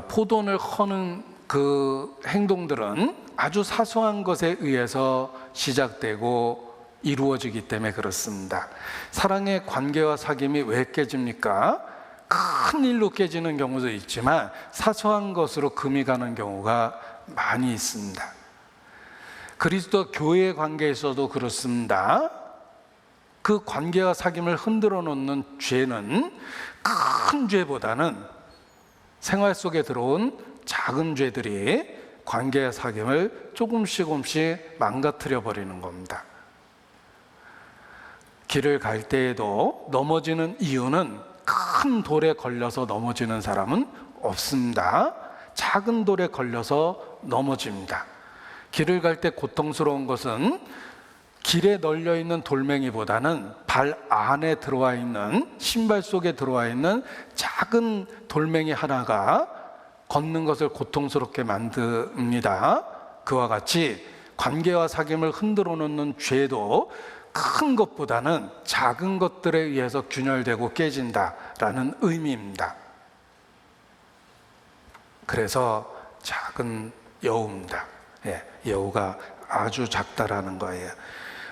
포도원을 허는 그 행동들은 아주 사소한 것에 의해서 시작되고 이루어지기 때문에 그렇습니다. 사랑의 관계와 사귐이 왜 깨집니까? 큰 일로 깨지는 경우도 있지만 사소한 것으로 금이 가는 경우가 많이 있습니다. 그리스도 교회의 관계에서도 그렇습니다. 그 관계와 사귐을 흔들어 놓는 죄는 큰 죄보다는 생활 속에 들어온 작은 죄들이 관계와 사귐을 조금씩 망가뜨려 버리는 겁니다. 길을 갈 때에도 넘어지는 이유는 큰 돌에 걸려서 넘어지는 사람은 없습니다. 작은 돌에 걸려서 넘어집니다. 길을 갈 때 고통스러운 것은 길에 널려 있는 돌멩이보다는 발 안에 들어와 있는, 신발 속에 들어와 있는 작은 돌멩이 하나가 걷는 것을 고통스럽게 만듭니다. 그와 같이 관계와 사귐을 흔들어 놓는 죄도 큰 것보다는 작은 것들에 의해서 균열되고 깨진다라는 의미입니다. 그래서 작은 여우입니다. 여우가 아주 작다라는 거예요.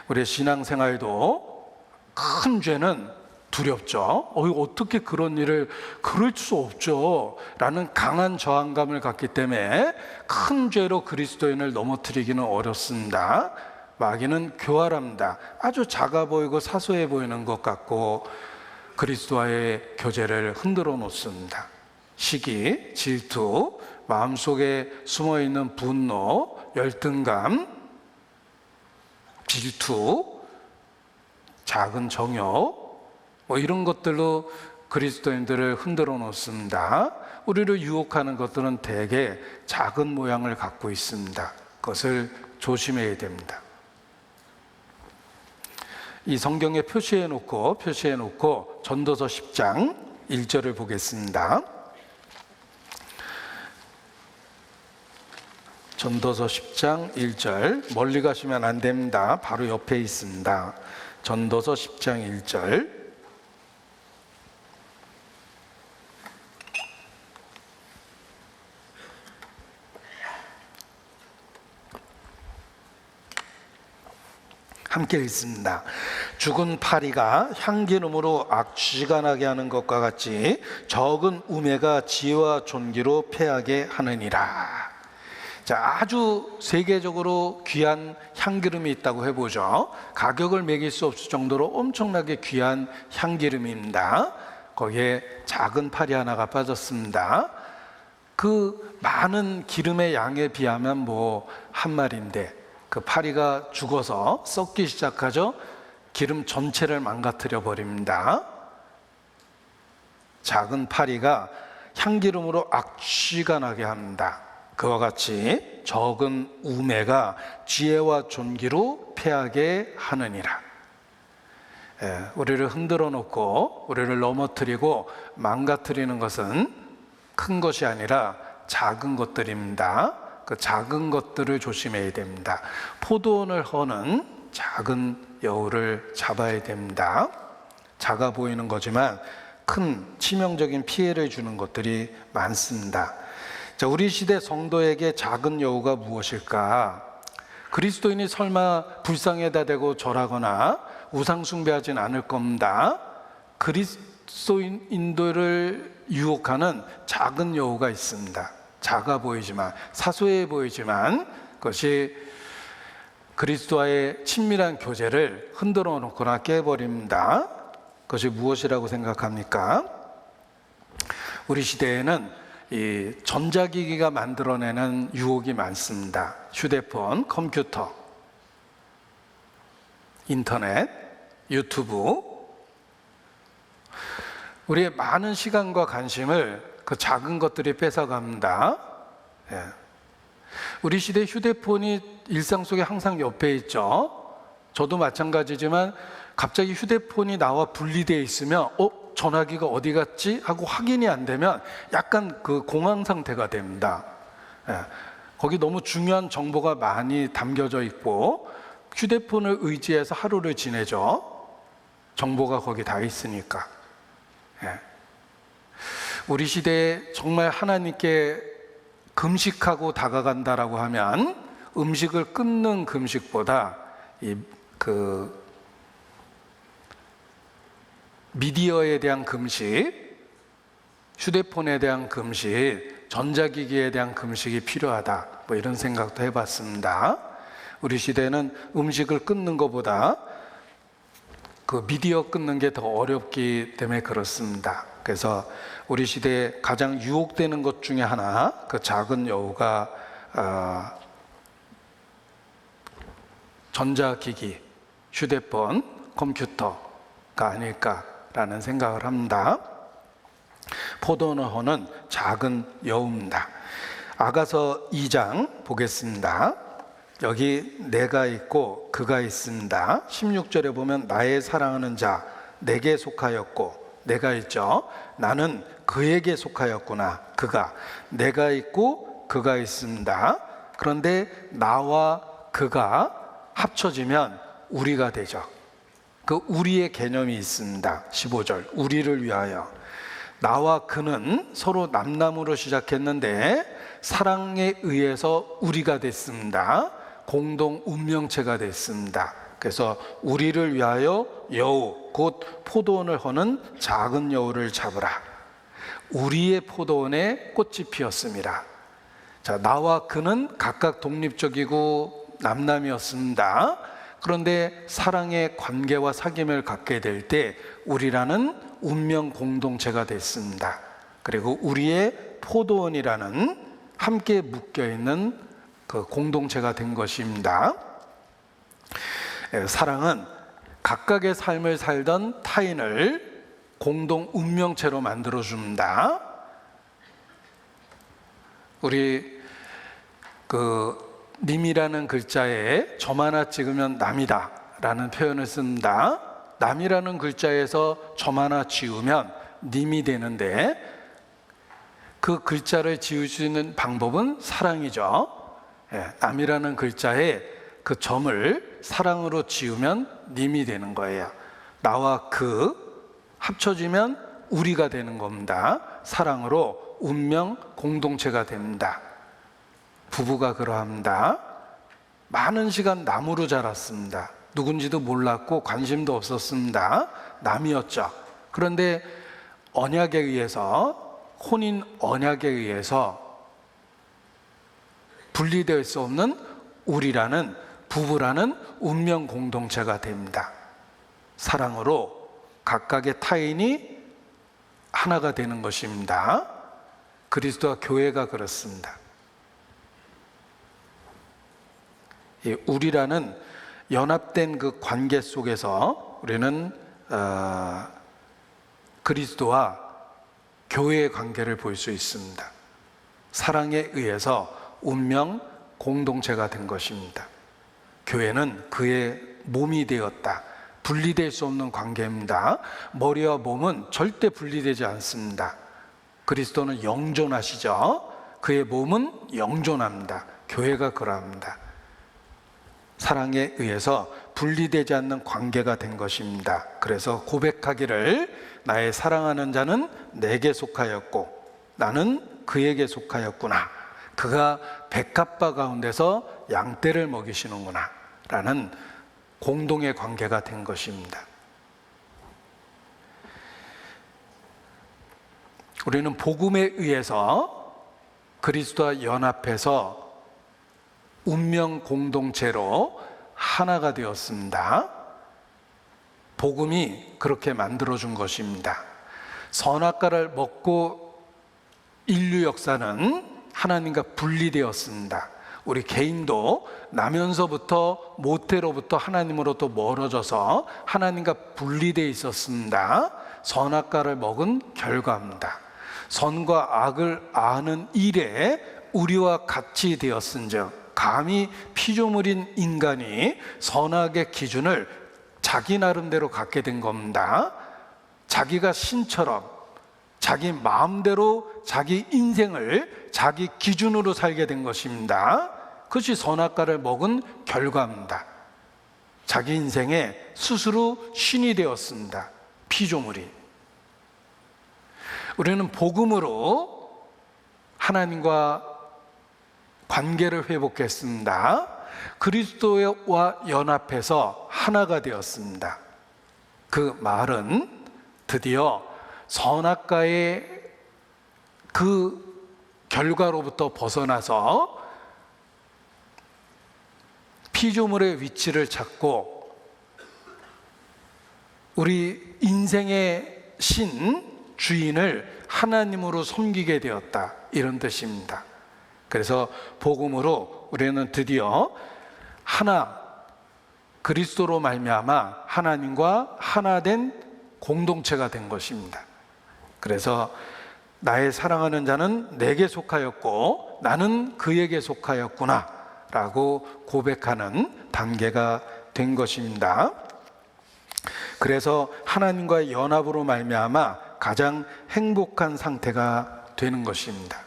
우리의 신앙생활도 큰 죄는 두렵죠. 어떻게 그런 일을, 그럴 수 없죠 라는 강한 저항감을 갖기 때문에 큰 죄로 그리스도인을 넘어뜨리기는 어렵습니다. 마귀는 교활합니다. 아주 작아 보이고 사소해 보이는 것 같고 그리스도와의 교제를 흔들어 놓습니다. 시기, 질투, 마음속에 숨어있는 분노, 열등감, 질투, 작은 정욕, 이런 것들로 그리스도인들을 흔들어 놓습니다. 우리를 유혹하는 것들은 대개 작은 모양을 갖고 있습니다. 그것을 조심해야 됩니다. 이 성경에 표시해 놓고 전도서 10장 1절을 보겠습니다. 전도서 10장 1절, 멀리 가시면 안 됩니다. 바로 옆에 있습니다. 전도서 10장 1절. 함께 읽습니다. 죽은 파리가 향기름으로 악취가 나게 하는 것과 같이 적은 우매가 지혜와 존귀로 패하게 하느니라. 자, 아주 세계적으로 귀한 향기름이 있다고 해보죠. 가격을 매길 수 없을 정도로 엄청나게 귀한 향기름입니다. 거기에 작은 파리 하나가 빠졌습니다. 그 많은 기름의 양에 비하면 뭐 한 마리인데 그 파리가 죽어서 썩기 시작하죠. 기름 전체를 망가뜨려 버립니다. 작은 파리가 향기름으로 악취가 나게 합니다. 그와 같이 적은 우매가 지혜와 존귀로 패하게 하느니라. 우리를 흔들어 놓고 우리를 넘어뜨리고 망가뜨리는 것은 큰 것이 아니라 작은 것들입니다. 그 작은 것들을 조심해야 됩니다. 포도원을 허는 작은 여우를 잡아야 됩니다. 작아 보이는 거지만 큰 치명적인 피해를 주는 것들이 많습니다. 자, 우리 시대 성도에게 작은 여우가 무엇일까? 그리스도인이 설마 불상에다 대고 절하거나 우상 숭배하진 않을 겁니다. 그리스도인들을 유혹하는 작은 여우가 있습니다. 작아 보이지만, 사소해 보이지만 그것이 그리스도와의 친밀한 교제를 흔들어 놓거나 깨버립니다. 그것이 무엇이라고 생각합니까? 우리 시대에는 이 전자기기가 만들어내는 유혹이 많습니다. 휴대폰, 컴퓨터, 인터넷, 유튜브. 우리의 많은 시간과 관심을 그 작은 것들이 뺏어갑니다. 우리 시대 휴대폰이 일상 속에 항상 옆에 있죠. 저도 마찬가지지만 갑자기 휴대폰이 나와 분리되어 있으면 전화기가 어디 갔지? 하고 확인이 안 되면 약간 그 공황 상태가 됩니다. 거기 너무 중요한 정보가 많이 담겨져 있고 휴대폰을 의지해서 하루를 지내죠. 정보가 거기 다 있으니까. 우리 시대에 정말 하나님께 금식하고 다가간다라고 하면 음식을 끊는 금식보다 미디어에 대한 금식, 휴대폰에 대한 금식, 전자기기에 대한 금식이 필요하다. 뭐 이런 생각도 해봤습니다. 우리 시대는 음식을 끊는 것보다 그 미디어 끊는 게 더 어렵기 때문에 그렇습니다. 그래서 우리 시대에 가장 유혹되는 것 중에 하나, 그 작은 여우가 전자기기, 휴대폰, 컴퓨터가 아닐까라는 생각을 합니다. 포도원을 작은 여우입니다. 아가서 2장 보겠습니다. 여기 내가 있고 그가 있습니다. 16절에 보면 나의 사랑하는 자 내게 속하였고, 내가 있죠. 나는 그에게 속하였구나. 그가, 내가 있고 그가 있습니다. 그런데 나와 그가 합쳐지면 우리가 되죠. 그 우리의 개념이 있습니다. 15절 우리를 위하여. 나와 그는 서로 남남으로 시작했는데 사랑에 의해서 우리가 됐습니다. 공동 운명체가 됐습니다. 그래서 우리를 위하여 여우, 곧 포도원을 허는 작은 여우를 잡으라. 우리의 포도원에 꽃이 피었습니다. 자, 나와 그는 각각 독립적이고 남남이었습니다. 그런데 사랑의 관계와 사귐을 갖게 될 때 우리라는 운명 공동체가 됐습니다. 그리고 우리의 포도원이라는 함께 묶여있는 그 공동체가 된 것입니다. 사랑은 각각의 삶을 살던 타인을 공동 운명체로 만들어줍니다. 우리 님이라는 글자에 점 하나 찍으면 남이다 라는 표현을 씁니다. 남이라는 글자에서 점 하나 지우면 님이 되는데 그 글자를 지울 수 있는 방법은 사랑이죠. 남이라는 글자에 그 점을 사랑으로 지우면 님이 되는 거예요. 나와 그 합쳐지면 우리가 되는 겁니다. 사랑으로 운명 공동체가 됩니다. 부부가 그러합니다. 많은 시간 남으로 자랐습니다. 누군지도 몰랐고 관심도 없었습니다. 남이었죠. 그런데 언약에 의해서, 혼인 언약에 의해서 분리될 수 없는 우리라는 부부라는 운명 공동체가 됩니다. 사랑으로 각각의 타인이 하나가 되는 것입니다. 그리스도와 교회가 그렇습니다. 이 우리라는 연합된 그 관계 속에서 우리는 그리스도와 교회의 관계를 볼 수 있습니다. 사랑에 의해서 운명 공동체가 된 것입니다. 교회는 그의 몸이 되었다. 분리될 수 없는 관계입니다. 머리와 몸은 절대 분리되지 않습니다. 그리스도는 영존하시죠. 그의 몸은 영존합니다. 교회가 그러합니다. 사랑에 의해서 분리되지 않는 관계가 된 것입니다. 그래서 고백하기를 나의 사랑하는 자는 내게 속하였고 나는 그에게 속하였구나. 그가 백합화 가운데서 양떼를 먹이시는구나 라는 공동의 관계가 된 것입니다. 우리는 복음에 의해서 그리스도와 연합해서 운명 공동체로 하나가 되었습니다. 복음이 그렇게 만들어준 것입니다. 선악과를 먹고 인류 역사는 하나님과 분리되었습니다. 우리 개인도 나면서부터 모태로부터 하나님으로부터 멀어져서 하나님과 분리되어 있었습니다. 선악과를 먹은 결과입니다. 선과 악을 아는 일에 우리와 같이 되었은즉 감히 피조물인 인간이 선악의 기준을 자기 나름대로 갖게 된 겁니다. 자기가 신처럼 자기 마음대로 자기 인생을 자기 기준으로 살게 된 것입니다. 그것이 선악과를 먹은 결과입니다. 자기 인생에 스스로 신이 되었습니다. 피조물이. 우리는 복음으로 하나님과 관계를 회복했습니다. 그리스도와 연합해서 하나가 되었습니다. 그 말은 드디어 선악과의 그 결과로부터 벗어나서 피조물의 위치를 찾고 우리 인생의 신 주인을 하나님으로 섬기게 되었다, 이런 뜻입니다. 그래서 복음으로 우리는 드디어 하나, 그리스도로 말미암아 하나님과 하나된 공동체가 된 것입니다. 그래서 나의 사랑하는 자는 내게 속하였고 나는 그에게 속하였구나 라고 고백하는 단계가 된 것입니다. 그래서 하나님과의 연합으로 말미암아 가장 행복한 상태가 되는 것입니다.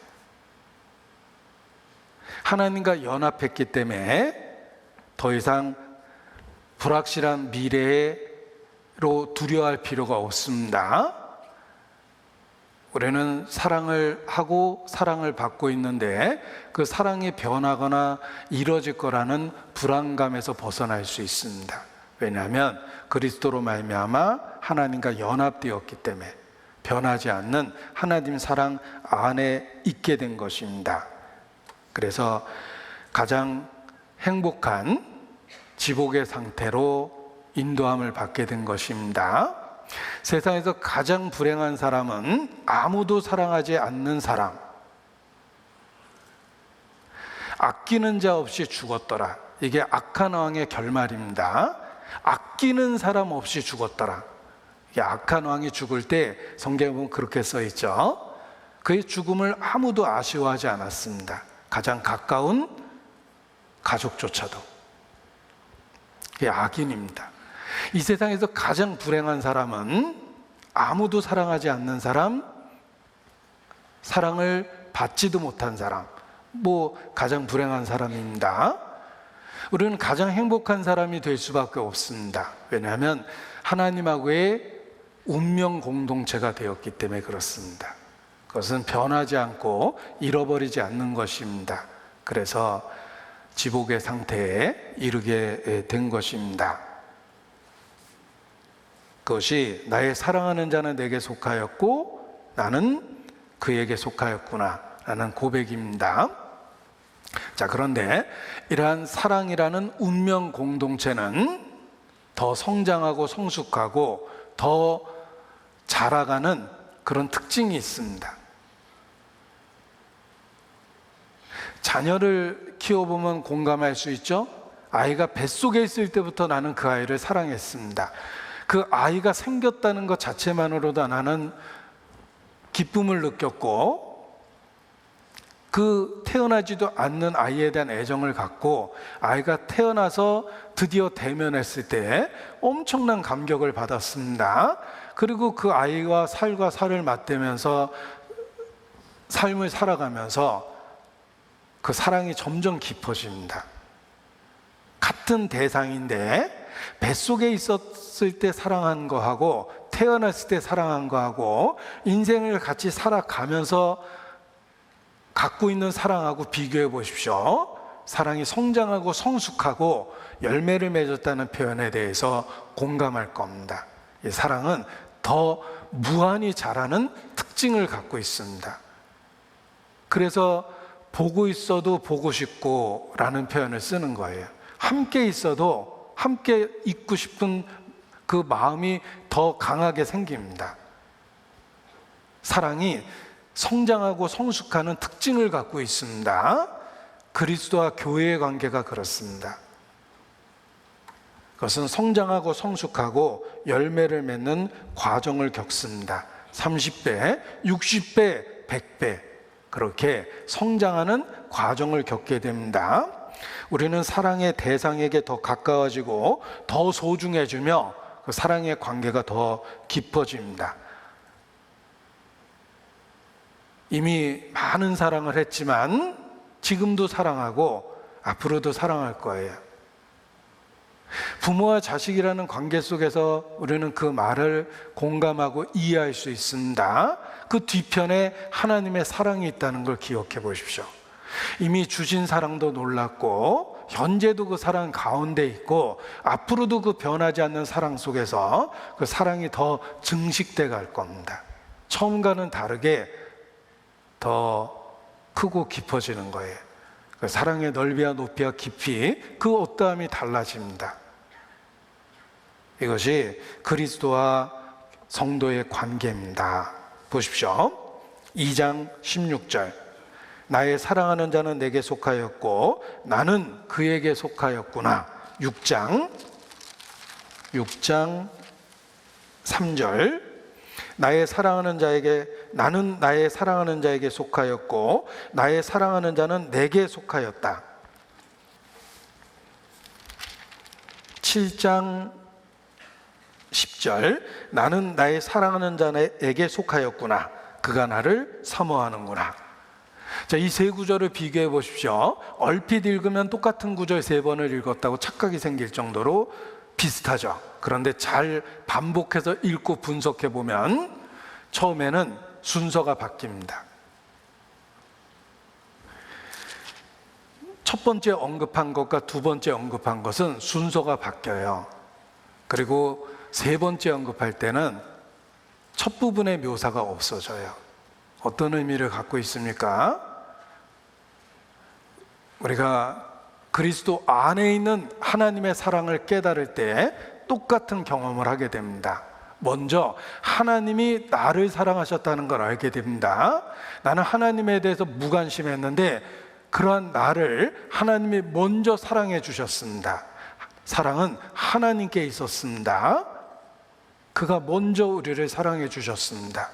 하나님과 연합했기 때문에 더 이상 불확실한 미래로 두려워할 필요가 없습니다. 우리는 사랑을 하고 사랑을 받고 있는데 그 사랑이 변하거나 이뤄질 거라는 불안감에서 벗어날 수 있습니다. 왜냐하면 그리스도로 말미암아 하나님과 연합되었기 때문에 변하지 않는 하나님 사랑 안에 있게 된 것입니다. 그래서 가장 행복한 지복의 상태로 인도함을 받게 된 것입니다. 세상에서 가장 불행한 사람은 아무도 사랑하지 않는 사람, 아끼는 자 없이 죽었더라. 이게 악한 왕의 결말입니다. 아끼는 사람 없이 죽었더라. 이게 악한 왕이 죽을 때 성경에 보면 그렇게 써 있죠. 그의 죽음을 아무도 아쉬워하지 않았습니다. 가장 가까운 가족조차도. 이게 악인입니다. 이 세상에서 가장 불행한 사람은 아무도 사랑하지 않는 사람, 사랑을 받지도 못한 사람, 가장 불행한 사람입니다. 우리는 가장 행복한 사람이 될 수밖에 없습니다. 왜냐하면 하나님하고의 운명 공동체가 되었기 때문에 그렇습니다. 그것은 변하지 않고 잃어버리지 않는 것입니다. 그래서 지복의 상태에 이르게 된 것입니다. 그것이 나의 사랑하는 자는 내게 속하였고 나는 그에게 속하였구나 라는 고백입니다. 자, 그런데 이러한 사랑이라는 운명 공동체는 더 성장하고 성숙하고 더 자라가는 그런 특징이 있습니다. 자녀를 키워보면 공감할 수 있죠? 아이가 뱃속에 있을 때부터 나는 그 아이를 사랑했습니다. 그 아이가 생겼다는 것 자체만으로도 나는 기쁨을 느꼈고, 그 태어나지도 않는 아이에 대한 애정을 갖고 아이가 태어나서 드디어 대면했을 때 엄청난 감격을 받았습니다. 그리고 그 아이와 살과 살을 맞대면서 삶을 살아가면서 그 사랑이 점점 깊어집니다. 같은 대상인데 뱃속에 있었을 때 사랑한 거하고 태어났을 때 사랑한 거하고 인생을 같이 살아가면서 갖고 있는 사랑하고 비교해 보십시오. 사랑이 성장하고 성숙하고 열매를 맺었다는 표현에 대해서 공감할 겁니다. 이 사랑은 더 무한히 자라는 특징을 갖고 있습니다. 그래서 보고 있어도 보고 싶고 라는 표현을 쓰는 거예요. 함께 있어도 함께 있고 싶은 그 마음이 더 강하게 생깁니다. 사랑이 성장하고 성숙하는 특징을 갖고 있습니다. 그리스도와 교회의 관계가 그렇습니다. 그것은 성장하고 성숙하고 열매를 맺는 과정을 겪습니다. 30배, 60배, 100배 그렇게 성장하는 과정을 겪게 됩니다. 우리는 사랑의 대상에게 더 가까워지고 더 소중해지며 그 사랑의 관계가 더 깊어집니다. 이미 많은 사랑을 했지만 지금도 사랑하고 앞으로도 사랑할 거예요. 부모와 자식이라는 관계 속에서 우리는 그 말을 공감하고 이해할 수 있습니다. 그 뒤편에 하나님의 사랑이 있다는 걸 기억해 보십시오. 이미 주신 사랑도 놀랍고 현재도 그 사랑 가운데 있고 앞으로도 그 변하지 않는 사랑 속에서 그 사랑이 더 증식돼 갈 겁니다. 처음과는 다르게 더 크고 깊어지는 거예요. 그 사랑의 넓이와 높이와 깊이 그 어떠함이 달라집니다. 이것이 그리스도와 성도의 관계입니다. 보십시오. 2장 16절 나의 사랑하는 자는 내게 속하였고 나는 그에게 속하였구나. 6장 3절 나의 사랑하는 자에게 나는 나의 사랑하는 자에게 속하였고 나의 사랑하는 자는 내게 속하였다. 7장 10절 나는 나의 사랑하는 자에게 속하였구나. 그가 나를 사모하는구나. 자, 이 세 구절을 비교해 보십시오. 얼핏 읽으면 똑같은 구절 세 번을 읽었다고 착각이 생길 정도로 비슷하죠. 그런데 잘 반복해서 읽고 분석해 보면 처음에는 순서가 바뀝니다. 첫 번째 언급한 것과 두 번째 언급한 것은 순서가 바뀌어요. 그리고 세 번째 언급할 때는 첫 부분의 묘사가 없어져요. 어떤 의미를 갖고 있습니까? 우리가 그리스도 안에 있는 하나님의 사랑을 깨달을 때 똑같은 경험을 하게 됩니다. 먼저 하나님이 나를 사랑하셨다는 걸 알게 됩니다. 나는 하나님에 대해서 무관심했는데 그러한 나를 하나님이 먼저 사랑해 주셨습니다. 사랑은 하나님께 있었습니다. 그가 먼저 우리를 사랑해 주셨습니다.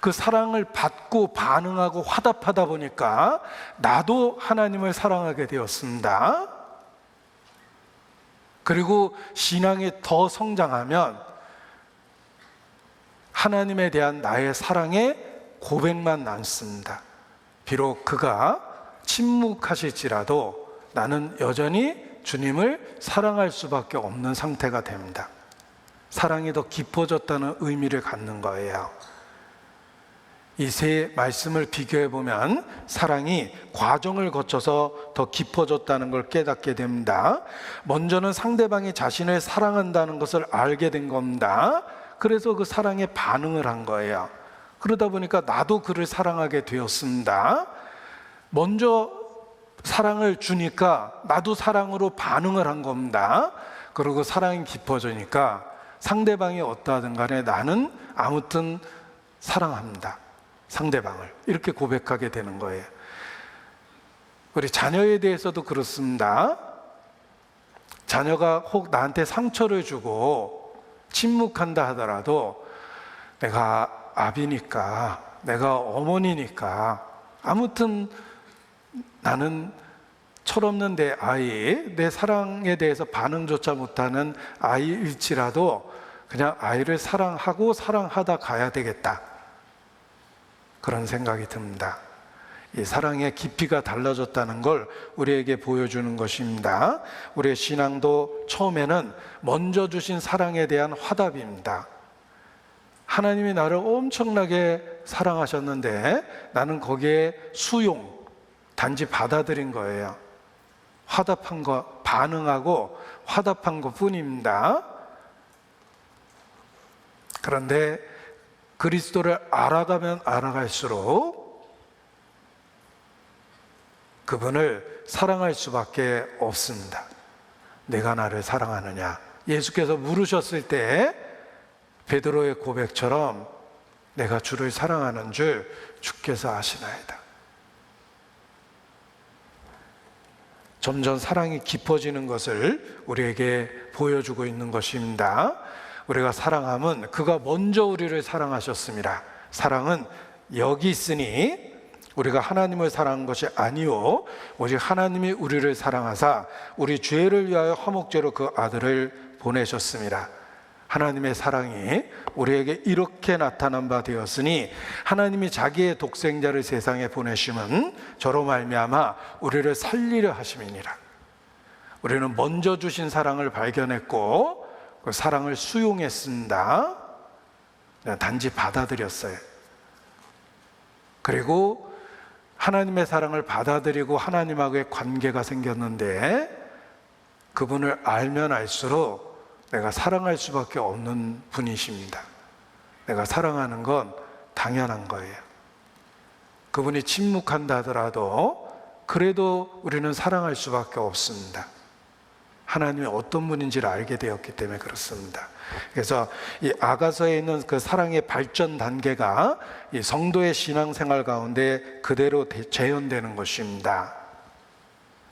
그 사랑을 받고 반응하고 화답하다 보니까 나도 하나님을 사랑하게 되었습니다. 그리고 신앙이 더 성장하면 하나님에 대한 나의 사랑의 고백만 남습니다. 비록 그가 침묵하실지라도 나는 여전히 주님을 사랑할 수밖에 없는 상태가 됩니다. 사랑이 더 깊어졌다는 의미를 갖는 거예요. 이 세 말씀을 비교해 보면 사랑이 과정을 거쳐서 더 깊어졌다는 걸 깨닫게 됩니다. 먼저는 상대방이 자신을 사랑한다는 것을 알게 된 겁니다. 그래서 그 사랑에 반응을 한 거예요. 그러다 보니까 나도 그를 사랑하게 되었습니다. 먼저 사랑을 주니까 나도 사랑으로 반응을 한 겁니다. 그리고 사랑이 깊어지니까 상대방이 어떠하든 간에 나는 아무튼 사랑합니다. 상대방을. 이렇게 고백하게 되는 거예요. 우리 자녀에 대해서도 그렇습니다. 자녀가 혹 나한테 상처를 주고 침묵한다 하더라도 내가 아비니까, 내가 어머니니까 아무튼 나는 철없는 내 아이, 내 사랑에 대해서 반응조차 못하는 아이일지라도 그냥 아이를 사랑하고 사랑하다 가야 되겠다, 그런 생각이 듭니다. 이 사랑의 깊이가 달라졌다는 걸 우리에게 보여주는 것입니다. 우리의 신앙도 처음에는 먼저 주신 사랑에 대한 화답입니다. 하나님이 나를 엄청나게 사랑하셨는데 나는 거기에 수용, 단지 받아들인 거예요. 화답한 거, 반응하고 화답한 것 뿐입니다. 그런데 그리스도를 알아가면 알아갈수록 그분을 사랑할 수밖에 없습니다. 내가 나를 사랑하느냐? 예수께서 물으셨을 때 베드로의 고백처럼 내가 주를 사랑하는 줄 주께서 아시나이다. 점점 사랑이 깊어지는 것을 우리에게 보여주고 있는 것입니다. 우리가 사랑함은 그가 먼저 우리를 사랑하셨습니다. 사랑은 여기 있으니 우리가 하나님을 사랑한 것이 아니요 오직 하나님이 우리를 사랑하사 우리 죄를 위하여 화목제로 그 아들을 보내셨습니다. 하나님의 사랑이 우리에게 이렇게 나타난 바 되었으니 하나님이 자기의 독생자를 세상에 보내심은 저로 말미암아 우리를 살리려 하심이니라. 우리는 먼저 주신 사랑을 발견했고 그 사랑을 수용했습니다. 단지 받아들였어요. 그리고 하나님의 사랑을 받아들이고 하나님하고의 관계가 생겼는데 그분을 알면 알수록 내가 사랑할 수밖에 없는 분이십니다. 내가 사랑하는 건 당연한 거예요. 그분이 침묵한다 하더라도 그래도 우리는 사랑할 수밖에 없습니다. 하나님이 어떤 분인지를 알게 되었기 때문에 그렇습니다. 그래서 이 아가서에 있는 그 사랑의 발전 단계가 이 성도의 신앙생활 가운데 그대로 재현되는 것입니다.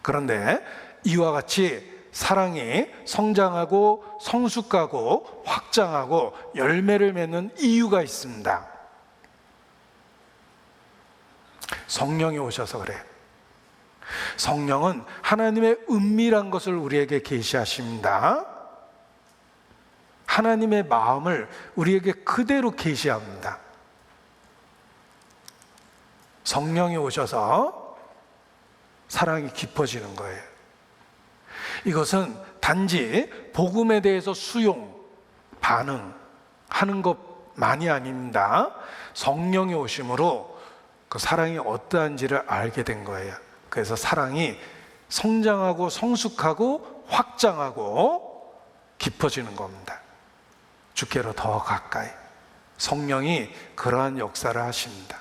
그런데 이와 같이 사랑이 성장하고 성숙하고 확장하고 열매를 맺는 이유가 있습니다. 성령이 오셔서 그래요. 성령은 하나님의 은밀한 것을 우리에게 계시하십니다. 하나님의 마음을 우리에게 그대로 계시합니다. 성령이 오셔서 사랑이 깊어지는 거예요. 이것은 단지 복음에 대해서 수용, 반응하는 것만이 아닙니다. 성령이 오심으로 그 사랑이 어떠한지를 알게 된 거예요. 그래서 사랑이 성장하고 성숙하고 확장하고 깊어지는 겁니다. 주께로 더 가까이. 성령이 그러한 역사를 하십니다.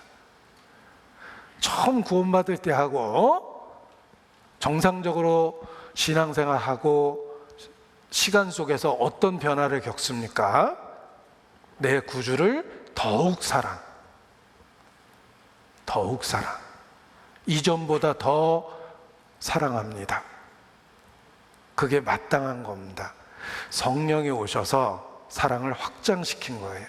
처음 구원받을 때 하고 정상적으로 신앙생활하고 시간 속에서 어떤 변화를 겪습니까? 내 구주를 더욱 사랑, 이전보다 더 사랑합니다. 그게 마땅한 겁니다. 성령이 오셔서 사랑을 확장시킨 거예요.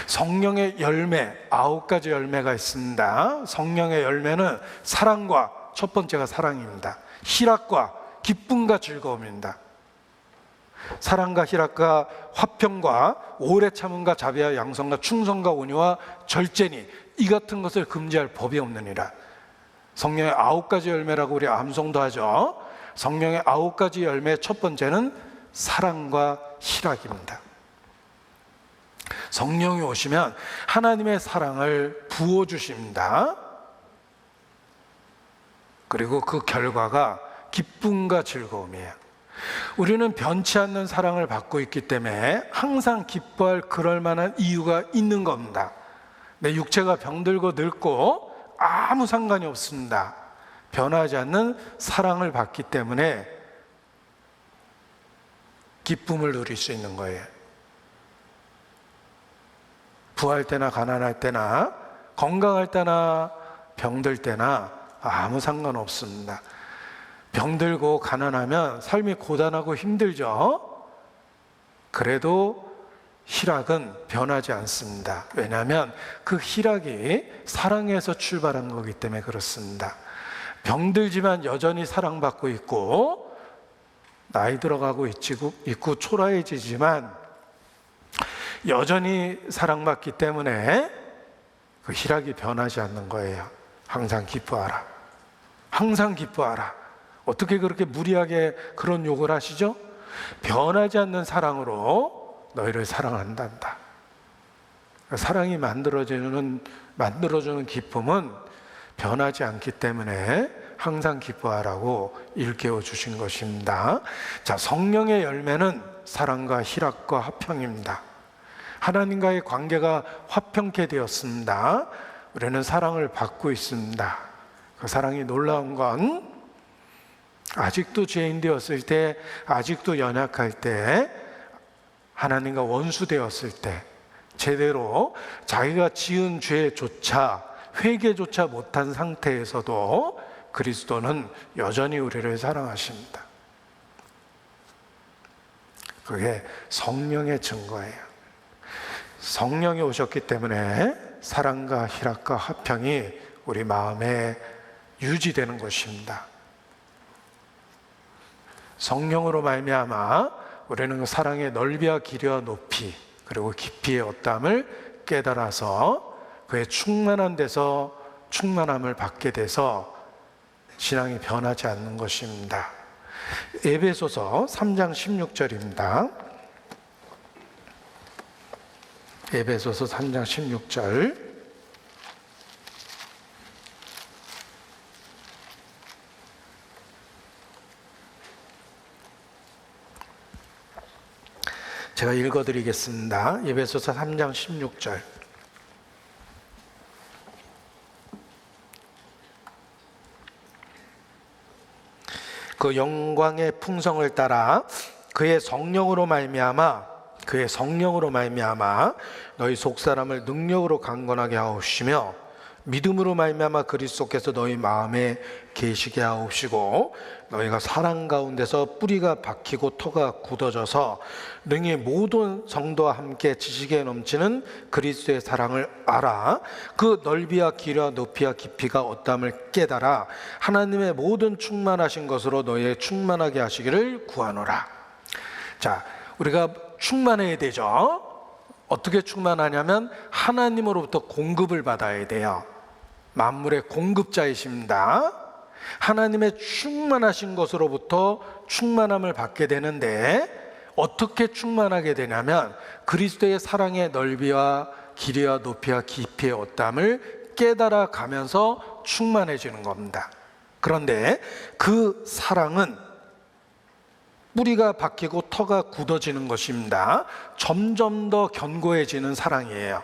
성령의 열매, 9가지 열매가 있습니다. 성령의 열매는 사랑과, 첫 번째가 사랑입니다. 희락과 기쁨과 즐거움입니다. 사랑과 희락과 화평과 오래 참음과 자비와 양성과 충성과 온유와 절제니 이 같은 것을 금지할 법이 없느니라. 성령의 9가지 열매라고 우리 암송도 하죠. 성령의 9가지 열매의 첫 번째는 사랑과 희락입니다. 성령이 오시면 하나님의 사랑을 부어주십니다. 그리고 그 결과가 기쁨과 즐거움이에요. 우리는 변치 않는 사랑을 받고 있기 때문에 항상 기뻐할 그럴 만한 이유가 있는 겁니다. 내 육체가 병들고 늙고 아무 상관이 없습니다. 변하지 않는 사랑을 받기 때문에 기쁨을 누릴 수 있는 거예요. 부할 때나 가난할 때나 건강할 때나 병들 때나 아무 상관없습니다. 병들고 가난하면 삶이 고단하고 힘들죠. 그래도 희락은 변하지 않습니다. 왜냐하면 그 희락이 사랑에서 출발한 거기 때문에 그렇습니다. 병들지만 여전히 사랑받고 있고 나이 들어가고 있고 초라해지지만 여전히 사랑받기 때문에 그 희락이 변하지 않는 거예요. 항상 기뻐하라. 항상 기뻐하라. 어떻게 그렇게 무리하게 그런 욕을 하시죠? 변하지 않는 사랑으로 너희를 사랑한단다. 사랑이 만들어주는 기쁨은 변하지 않기 때문에 항상 기뻐하라고 일깨워 주신 것입니다. 자, 성령의 열매는 사랑과 희락과 화평입니다. 하나님과의 관계가 화평케 되었습니다. 우리는 사랑을 받고 있습니다. 그 사랑이 놀라운 건 아직도 죄인 되었을 때, 아직도 연약할 때, 하나님과 원수 되었을 때 제대로 자기가 지은 죄조차 회개조차 못한 상태에서도 그리스도는 여전히 우리를 사랑하십니다. 그게 성령의 증거예요. 성령이 오셨기 때문에 사랑과 희락과 화평이 우리 마음에 유지되는 것입니다. 성령으로 말미암아 우리는 그 사랑의 넓이와 길이와 높이 그리고 깊이의 어떠함을 깨달아서 그의 충만한 데서 충만함을 받게 돼서 신앙이 변하지 않는 것입니다. 에베소서 3장 16절입니다. 에베소서 3장 16절. 제가 읽어드리겠습니다. 에베소서 3장 16절. 그 영광의 풍성을 따라 그의 성령으로 말미암아 너희 속사람을 능력으로 강건하게 하옵시며 믿음으로 말미암아 그리스도께서 너희 마음에 계시게 하옵시고 너희가 사랑 가운데서 뿌리가 박히고 터가 굳어져서 능히 모든 성도와 함께 지식에 넘치는 그리스도의 사랑을 알아 그 넓이와 길이와 높이와 깊이가 어떠함을 깨달아 하나님의 모든 충만하신 것으로 너희의 충만하게 하시기를 구하노라. 자, 우리가 충만해야 되죠. 어떻게 충만하냐면 하나님으로부터 공급을 받아야 돼요. 만물의 공급자이십니다. 하나님의 충만하신 것으로부터 충만함을 받게 되는데 어떻게 충만하게 되냐면 그리스도의 사랑의 넓이와 길이와 높이와 깊이의 어떠함을 깨달아 가면서 충만해지는 겁니다. 그런데 그 사랑은 뿌리가 박히고 터가 굳어지는 것입니다. 점점 더 견고해지는 사랑이에요.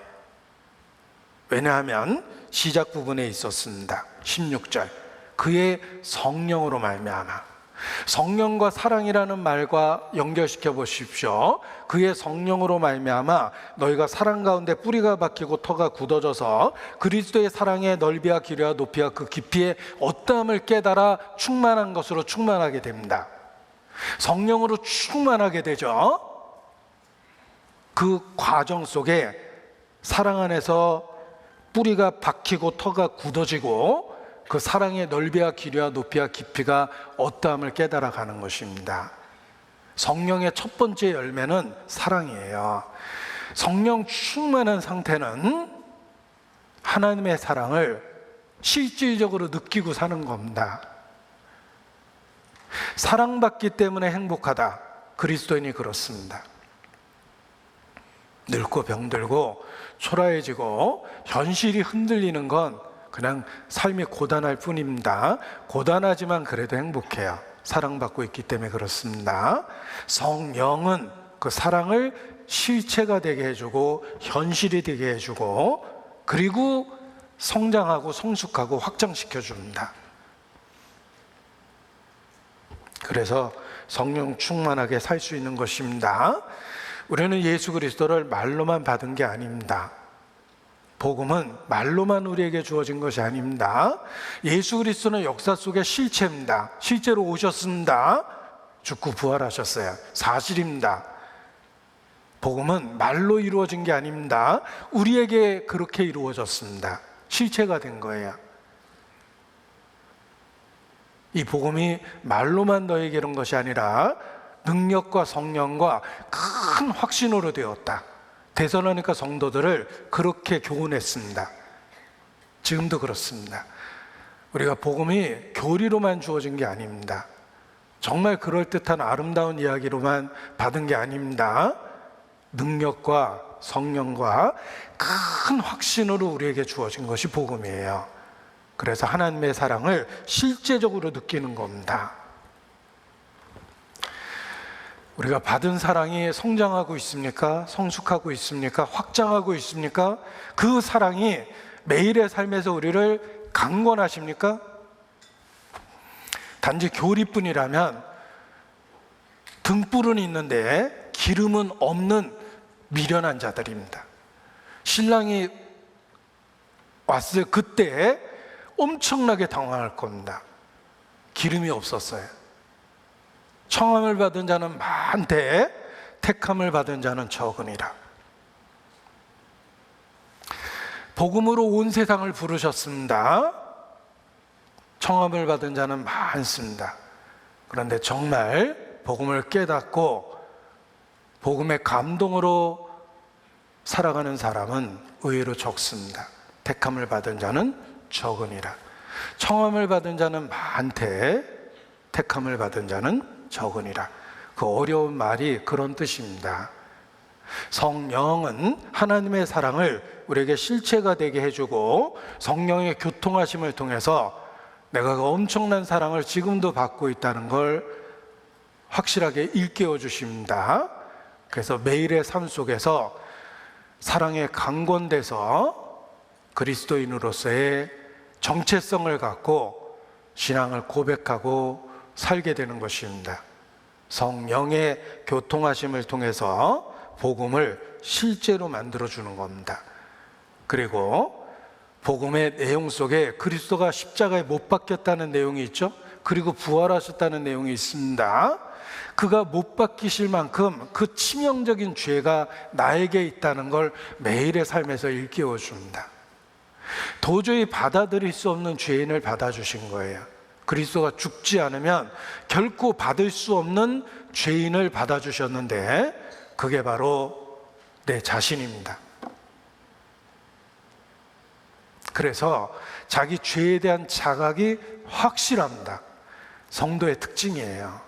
왜냐하면 시작 부분에 있었습니다. 16절. 그의 성령으로 말미암아. 성령과 사랑이라는 말과 연결시켜 보십시오. 그의 성령으로 말미암아 너희가 사랑 가운데 뿌리가 박히고 터가 굳어져서 그리스도의 사랑의 넓이와 길이와 높이와 그 깊이의 어떠함을 깨달아 충만한 것으로 충만하게 됩니다. 성령으로 충만하게 되죠. 그 과정 속에 사랑 안에서 뿌리가 박히고 터가 굳어지고 그 사랑의 넓이와 길이와 높이와 깊이가 어떠함을 깨달아 가는 것입니다. 성령의 첫 번째 열매는 사랑이에요. 성령 충만한 상태는 하나님의 사랑을 실질적으로 느끼고 사는 겁니다. 사랑받기 때문에 행복하다. 그리스도인이 그렇습니다. 늙고 병들고 초라해지고 현실이 흔들리는 건 그냥 삶이 고단할 뿐입니다. 고단하지만 그래도 행복해요. 사랑받고 있기 때문에 그렇습니다. 성령은 그 사랑을 실체가 되게 해주고 현실이 되게 해주고 그리고 성장하고 성숙하고 확장시켜 줍니다. 그래서 성령 충만하게 살 수 있는 것입니다. 우리는 예수 그리스도를 말로만 받은 게 아닙니다. 복음은 말로만 우리에게 주어진 것이 아닙니다. 예수 그리스도는 역사 속의 실체입니다. 실제로 오셨습니다. 죽고 부활하셨어요. 사실입니다. 복음은 말로 이루어진 게 아닙니다. 우리에게 그렇게 이루어졌습니다. 실체가 된 거예요. 이 복음이 말로만 너에게 이런 것이 아니라 능력과 성령과 큰 확신으로 되었다. 데살로니가 성도들을 그렇게 교훈했습니다. 지금도 그렇습니다. 우리가 복음이 교리로만 주어진 게 아닙니다. 정말 그럴듯한 아름다운 이야기로만 받은 게 아닙니다. 능력과 성령과 큰 확신으로 우리에게 주어진 것이 복음이에요. 그래서 하나님의 사랑을 실제적으로 느끼는 겁니다. 우리가 받은 사랑이 성장하고 있습니까? 성숙하고 있습니까? 확장하고 있습니까? 그 사랑이 매일의 삶에서 우리를 강권하십니까? 단지 교리뿐이라면 등불은 있는데 기름은 없는 미련한 자들입니다. 신랑이 왔을 그때 엄청나게 당황할 겁니다. 기름이 없었어요. 청함을 받은 자는 많되 택함을 받은 자는 적으니라. 복음으로 온 세상을 부르셨습니다. 청함을 받은 자는 많습니다. 그런데 정말 복음을 깨닫고 복음의 감동으로 살아가는 사람은 의외로 적습니다. 택함을 받은 자는 적으니라. 청함을 받은 자는 많되 택함을 받은 자는 적으니라. 그 어려운 말이 그런 뜻입니다. 성령은 하나님의 사랑을 우리에게 실체가 되게 해주고 성령의 교통하심을 통해서 내가 그 엄청난 사랑을 지금도 받고 있다는 걸 확실하게 일깨워 주십니다. 그래서 매일의 삶 속에서 사랑에 강권돼서 그리스도인으로서의 정체성을 갖고 신앙을 고백하고 살게 되는 것입니다. 성령의 교통하심을 통해서 복음을 실제로 만들어주는 겁니다. 그리고 복음의 내용 속에 그리스도가 십자가에 못 박혔다는 내용이 있죠. 그리고 부활하셨다는 내용이 있습니다. 그가 못 박히실 만큼 그 치명적인 죄가 나에게 있다는 걸 매일의 삶에서 일깨워 줍니다. 도저히 받아들일 수 없는 죄인을 받아주신 거예요. 그리스도가 죽지 않으면 결코 받을 수 없는 죄인을 받아주셨는데 그게 바로 내 자신입니다. 그래서 자기 죄에 대한 자각이 확실합니다. 성도의 특징이에요.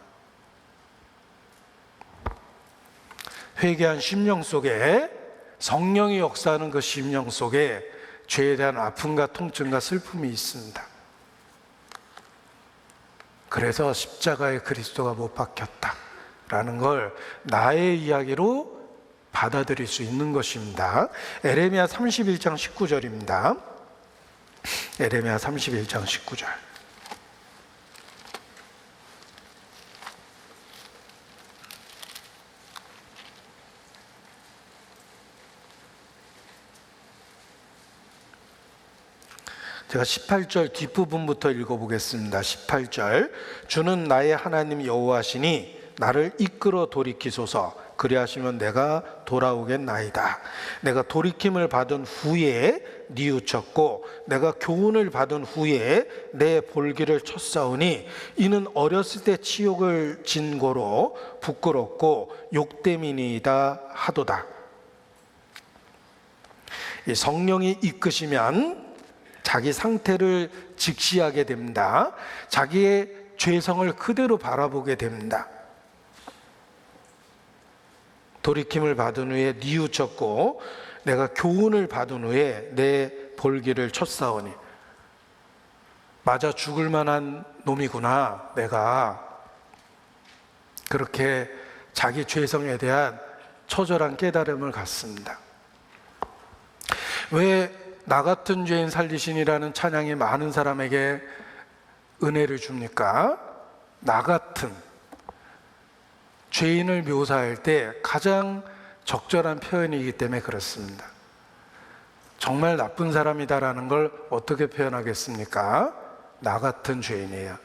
회개한 심령 속에 성령이 역사하는 그 심령 속에 죄에 대한 아픔과 통증과 슬픔이 있습니다. 그래서 십자가에 그리스도가 못 박혔다라는 걸 나의 이야기로 받아들일 수 있는 것입니다. 에레미야 31장 19절입니다. 에레미야 31장 19절. 제가 18절 뒷부분부터 읽어보겠습니다. 18절. 주는 나의 하나님 여호와시니 나를 이끌어 돌이키소서. 그리하시면 내가 돌아오겠나이다. 내가 돌이킴을 받은 후에 뉘우쳤고 내가 교훈을 받은 후에 내 볼기를 쳤사오니 이는 어렸을 때 치욕을 진 고로 부끄럽고 욕됨이니이다 하도다. 이 성령이 이끄시면 자기 상태를 직시하게 됩니다. 자기의 죄성을 그대로 바라보게 됩니다. 돌이킴을 받은 후에 뉘우쳤고 내가 교훈을 받은 후에 내 볼기를 쳤사오니 맞아 죽을 만한 놈이구나. 내가 그렇게 자기 죄성에 대한 처절한 깨달음을 갖습니다. 왜 나 같은 죄인 살리신이라는 찬양이 많은 사람에게 은혜를 줍니까? 나 같은 죄인을 묘사할 때 가장 적절한 표현이기 때문에 그렇습니다. 정말 나쁜 사람이다라는 걸 어떻게 표현하겠습니까? 나 같은 죄인이에요.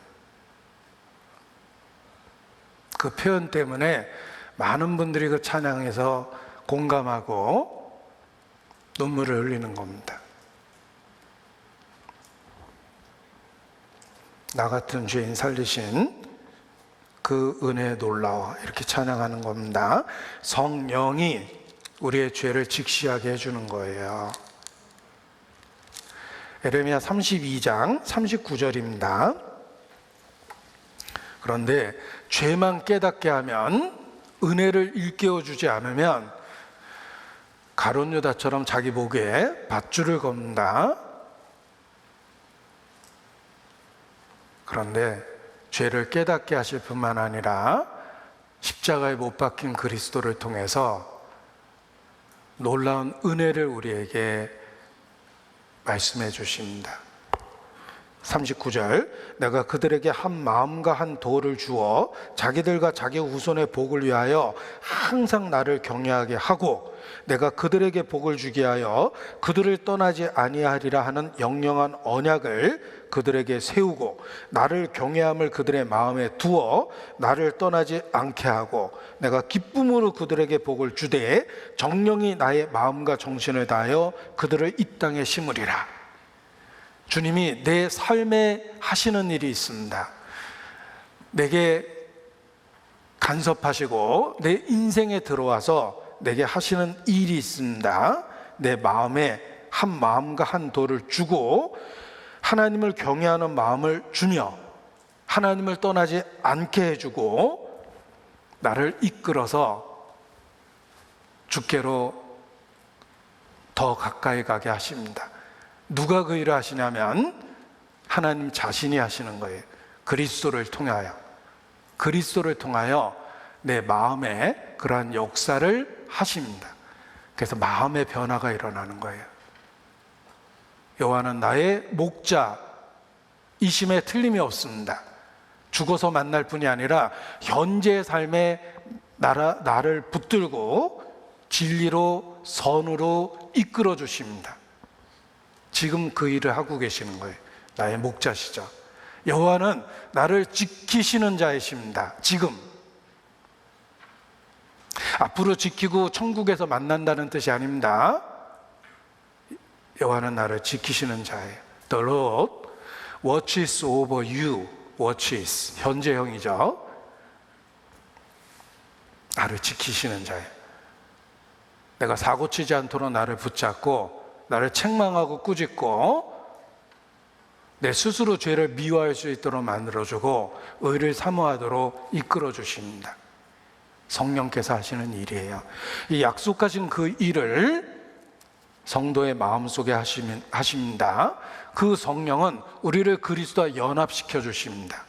그 표현 때문에 많은 분들이 그 찬양에서 공감하고 눈물을 흘리는 겁니다. 나 같은 죄인 살리신 그 은혜에 놀라워, 이렇게 찬양하는 겁니다. 성령이 우리의 죄를 직시하게 해주는 거예요. 에레미야 32장 39절입니다. 그런데 죄만 깨닫게 하면, 은혜를 일깨워 주지 않으면 가룟 유다처럼 자기 목에 밧줄을 겁니다. 그런데 죄를 깨닫게 하실 뿐만 아니라 십자가에 못 박힌 그리스도를 통해서 놀라운 은혜를 우리에게 말씀해 주십니다. 39절, 내가 그들에게 한 마음과 한 도를 주어 자기들과 자기 후손의 복을 위하여 항상 나를 경외하게 하고, 내가 그들에게 복을 주게 하여 그들을 떠나지 아니하리라 하는 영영한 언약을 그들에게 세우고, 나를 경외함을 그들의 마음에 두어 나를 떠나지 않게 하고, 내가 기쁨으로 그들에게 복을 주되 정령이 나의 마음과 정신을 다하여 그들을 이 땅에 심으리라. 주님이 내 삶에 하시는 일이 있습니다. 내게 간섭하시고 내 인생에 들어와서 내게 하시는 일이 있습니다. 내 마음에 한 마음과 한 도를 주고 하나님을 경외하는 마음을 주며 하나님을 떠나지 않게 해주고 나를 이끌어서 주께로 더 가까이 가게 하십니다. 누가 그 일을 하시냐면 하나님 자신이 하시는 거예요. 그리스도를 통하여 내 마음에 그러한 역사를 하십니다. 그래서 마음의 변화가 일어나는 거예요. 여호와는 나의 목자이심에 틀림이 없습니다. 죽어서 만날 뿐이 아니라 현재의 삶에 나를 붙들고 진리로 선으로 이끌어 주십니다. 지금 그 일을 하고 계시는 거예요. 나의 목자시죠. 여호와는 나를 지키시는 자이십니다. 지금. 앞으로 지키고 천국에서 만난다는 뜻이 아닙니다. 여호와는 나를 지키시는 자예요. The Lord watches over you. watches, 현재형이죠. 나를 지키시는 자예요. 내가 사고치지 않도록 나를 붙잡고 나를 책망하고 꾸짖고 내 스스로 죄를 미워할 수 있도록 만들어주고 의를 사모하도록 이끌어 주십니다. 성령께서 하시는 일이에요. 이 약속하신 그 일을 성도의 마음속에 하십니다. 그 성령은 우리를 그리스도와 연합시켜 주십니다.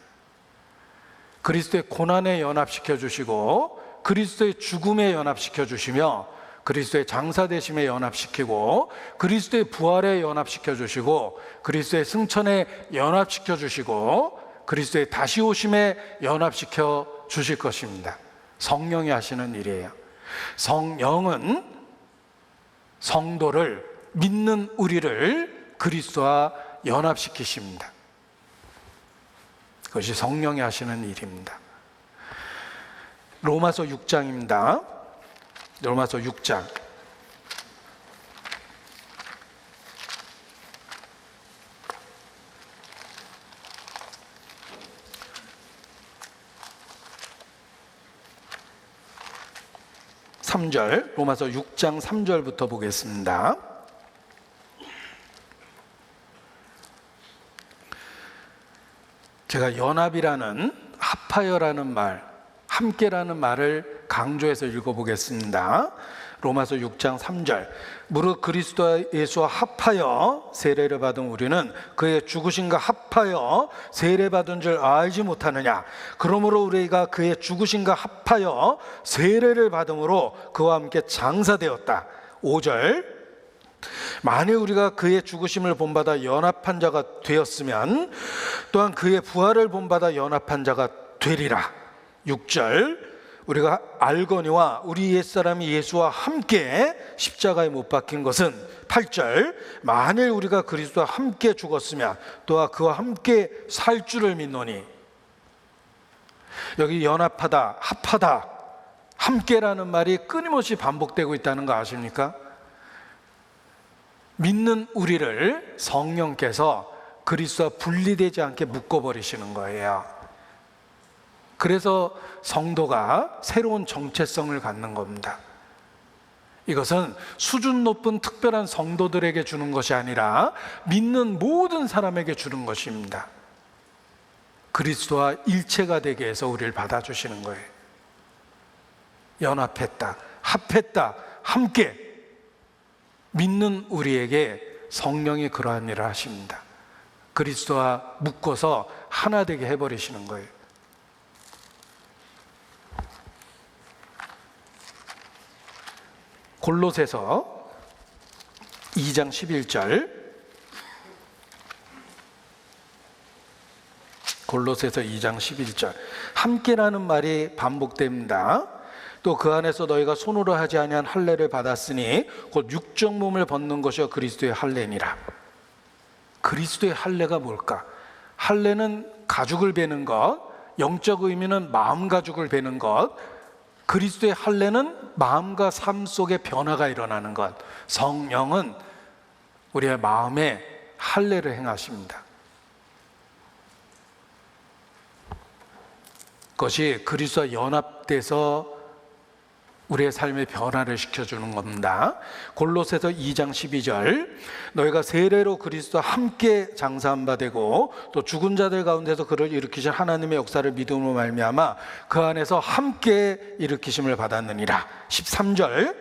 그리스도의 고난에 연합시켜 주시고 그리스도의 죽음에 연합시켜 주시며 그리스도의 장사되심에 연합시키고 그리스도의 부활에 연합시켜 주시고 그리스도의 승천에 연합시켜 주시고 그리스도의 다시 오심에 연합시켜 주실 것입니다. 성령이 하시는 일이에요. 성령은 성도를, 믿는 우리를 그리스도와 연합시키십니다. 그것이 성령이 하시는 일입니다. 로마서 6장입니다. 로마서 6장. 로마서 6장 3절부터 보겠습니다. 제가 연합이라는, 합하여라는 말, 함께라는 말을 강조해서 읽어보겠습니다. 로마서 6장 3절. 무릇 그리스도 예수와 합하여 세례를 받은 우리는 그의 죽으심과 합하여 세례받은 줄 알지 못하느냐. 그러므로 우리가 그의 죽으심과 합하여 세례를 받음으로 그와 함께 장사되었다. 5절. 만일 우리가 그의 죽으심을 본받아 연합한 자가 되었으면 또한 그의 부활을 본받아 연합한 자가 되리라. 6절. 우리가 알거니와 우리 옛사람이 예수와 함께 십자가에 못 박힌 것은 8절 만일 우리가 그리스도와 함께 죽었으면 또한 그와 함께 살 줄을 믿노니. 여기 연합하다, 합하다, 함께라는 말이 끊임없이 반복되고 있다는 거 아십니까? 믿는 우리를 성령께서 그리스도와 분리되지 않게 묶어버리시는 거예요. 그래서 성도가 새로운 정체성을 갖는 겁니다. 이것은 수준 높은 특별한 성도들에게 주는 것이 아니라 믿는 모든 사람에게 주는 것입니다. 그리스도와 일체가 되게 해서 우리를 받아주시는 거예요. 연합했다, 합했다, 함께. 믿는 우리에게 성령이 그러한 일을 하십니다. 그리스도와 묶어서 하나 되게 해버리시는 거예요. 골로새서 2장 11절, 골로새서 2장 11절 함께라는 말이 반복됩니다. 또 그 안에서 너희가 손으로 하지 아니한 할례를 받았으니 곧 육적 몸을 벗는 것이요 그리스도의 할례니라. 그리스도의 할례가 뭘까? 할례는 가죽을 베는 것, 영적 의미는 마음 가죽을 베는 것, 그리스도의 할례는 마음과 삶 속에 변화가 일어나는 것. 성령은 우리의 마음에 할례를 행하십니다. 그것이 그리스도와 연합돼서 우리의 삶의 변화를 시켜주는 겁니다. 골로새서 2장 12절 너희가 세례로 그리스도와 함께 장사한 바 되고 또 죽은 자들 가운데서 그를 일으키신 하나님의 역사를 믿음으로 말미암아 그 안에서 함께 일으키심을 받았느니라. 13절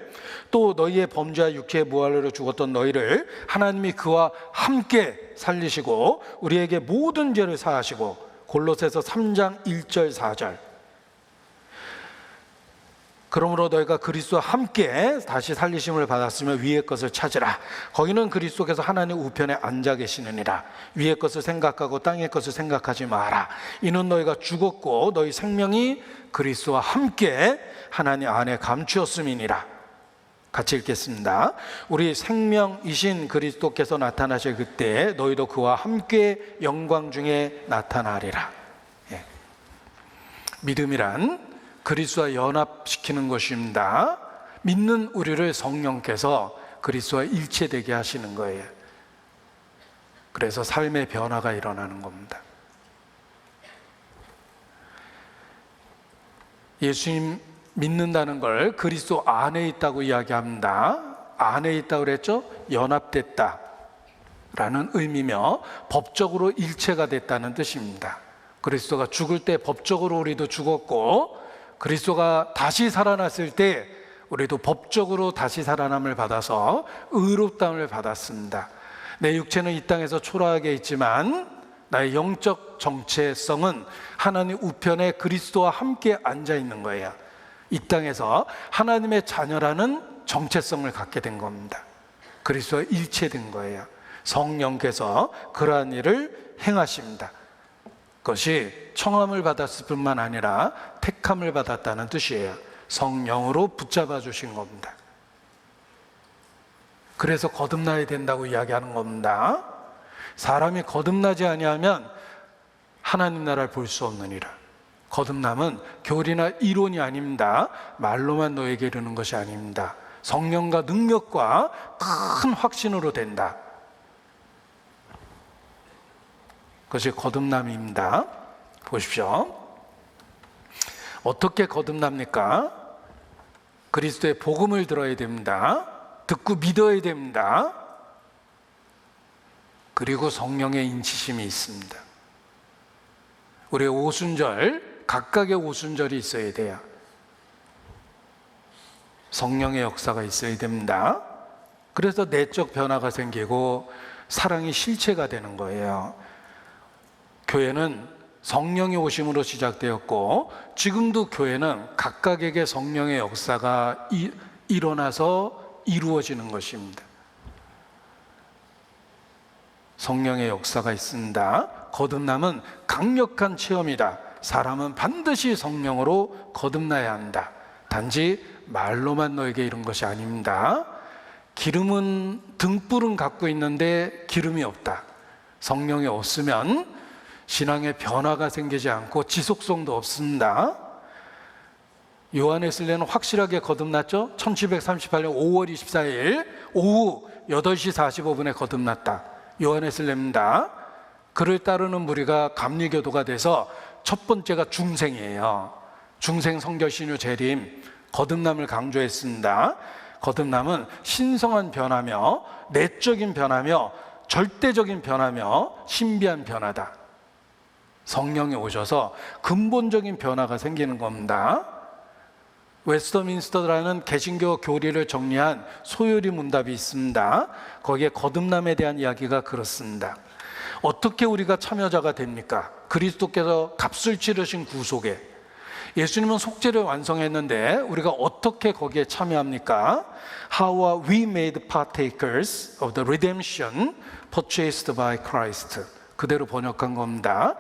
또 너희의 범죄와 육체의 무할례로 죽었던 너희를 하나님이 그와 함께 살리시고 우리에게 모든 죄를 사하시고. 골로새서 3장 1절 4절 그러므로 너희가 그리스도와 함께 다시 살리심을 받았으면 위의 것을 찾으라. 거기는 그리스도께서 하나님 우편에 앉아 계시느니라. 위의 것을 생각하고 땅의 것을 생각하지 마라. 이는 너희가 죽었고 너희 생명이 그리스도와 함께 하나님 안에 감추었음이니라. 같이 읽겠습니다. 우리 생명이신 그리스도께서 나타나실 그때 너희도 그와 함께 영광 중에 나타나리라. 예. 믿음이란 그리스도와 연합시키는 것입니다. 믿는 우리를 성령께서 그리스도와 일체되게 하시는 거예요. 그래서 삶의 변화가 일어나는 겁니다. 예수님 믿는다는 걸 그리스도 안에 있다고 이야기합니다. 안에 있다고 그랬죠? 연합됐다 라는 의미며 법적으로 일체가 됐다는 뜻입니다. 그리스도가 죽을 때 법적으로 우리도 죽었고 그리스도가 다시 살아났을 때 우리도 법적으로 다시 살아남을 받아서 의롭다움을 받았습니다. 내 육체는 이 땅에서 초라하게 있지만 나의 영적 정체성은 하나님 우편에 그리스도와 함께 앉아 있는 거예요. 이 땅에서 하나님의 자녀라는 정체성을 갖게 된 겁니다. 그리스도와 일체된 거예요. 성령께서 그러한 일을 행하십니다. 그것이 청함을 받았을 뿐만 아니라 택함을 받았다는 뜻이에요. 성령으로 붙잡아 주신 겁니다. 그래서 거듭나야 된다고 이야기하는 겁니다. 사람이 거듭나지 아니하면 하나님 나라를 볼 수 없느니라. 거듭남은 교리나 이론이 아닙니다. 말로만 너에게 이르는 것이 아닙니다. 성령과 능력과 큰 확신으로 된다. 그것이 거듭남입니다. 보십시오. 어떻게 거듭납니까? 그리스도의 복음을 들어야 됩니다. 듣고 믿어야 됩니다. 그리고 성령의 인치심이 있습니다. 우리의 오순절, 각각의 오순절이 있어야 돼요. 성령의 역사가 있어야 됩니다. 그래서 내적 변화가 생기고 사랑이 실체가 되는 거예요. 교회는 성령의 오심으로 시작되었고 지금도 교회는 각각에게 성령의 역사가 일어나서 이루어지는 것입니다. 성령의 역사가 있습니다. 거듭남은 강력한 체험이다. 사람은 반드시 성령으로 거듭나야 한다. 단지 말로만 너에게 이런 것이 아닙니다. 기름은 등불은 갖고 있는데 기름이 없다. 성령이 없으면 신앙의 변화가 생기지 않고 지속성도 없습니다. 요한의 슬레는 확실하게 거듭났죠. 1738년 5월 24일 오후 8시 45분에 거듭났다. 요한의 슬레입니다. 그를 따르는 무리가 감리교도가 돼서 첫 번째가 중생이에요. 중생 성결신유 재림, 거듭남을 강조했습니다. 거듭남은 신성한 변화며 내적인 변화며 절대적인 변화며 신비한 변화다. 성령이 오셔서 근본적인 변화가 생기는 겁니다. 웨스터민스터라는 개신교 교리를 정리한 소요리 문답이 있습니다. 거기에 거듭남에 대한 이야기가 그렇습니다. 어떻게 우리가 참여자가 됩니까? 그리스도께서 값을 치르신 구속에 예수님은 속죄를 완성했는데 우리가 어떻게 거기에 참여합니까? How are we made partakers of the redemption purchased by Christ? 그대로 번역한 겁니다.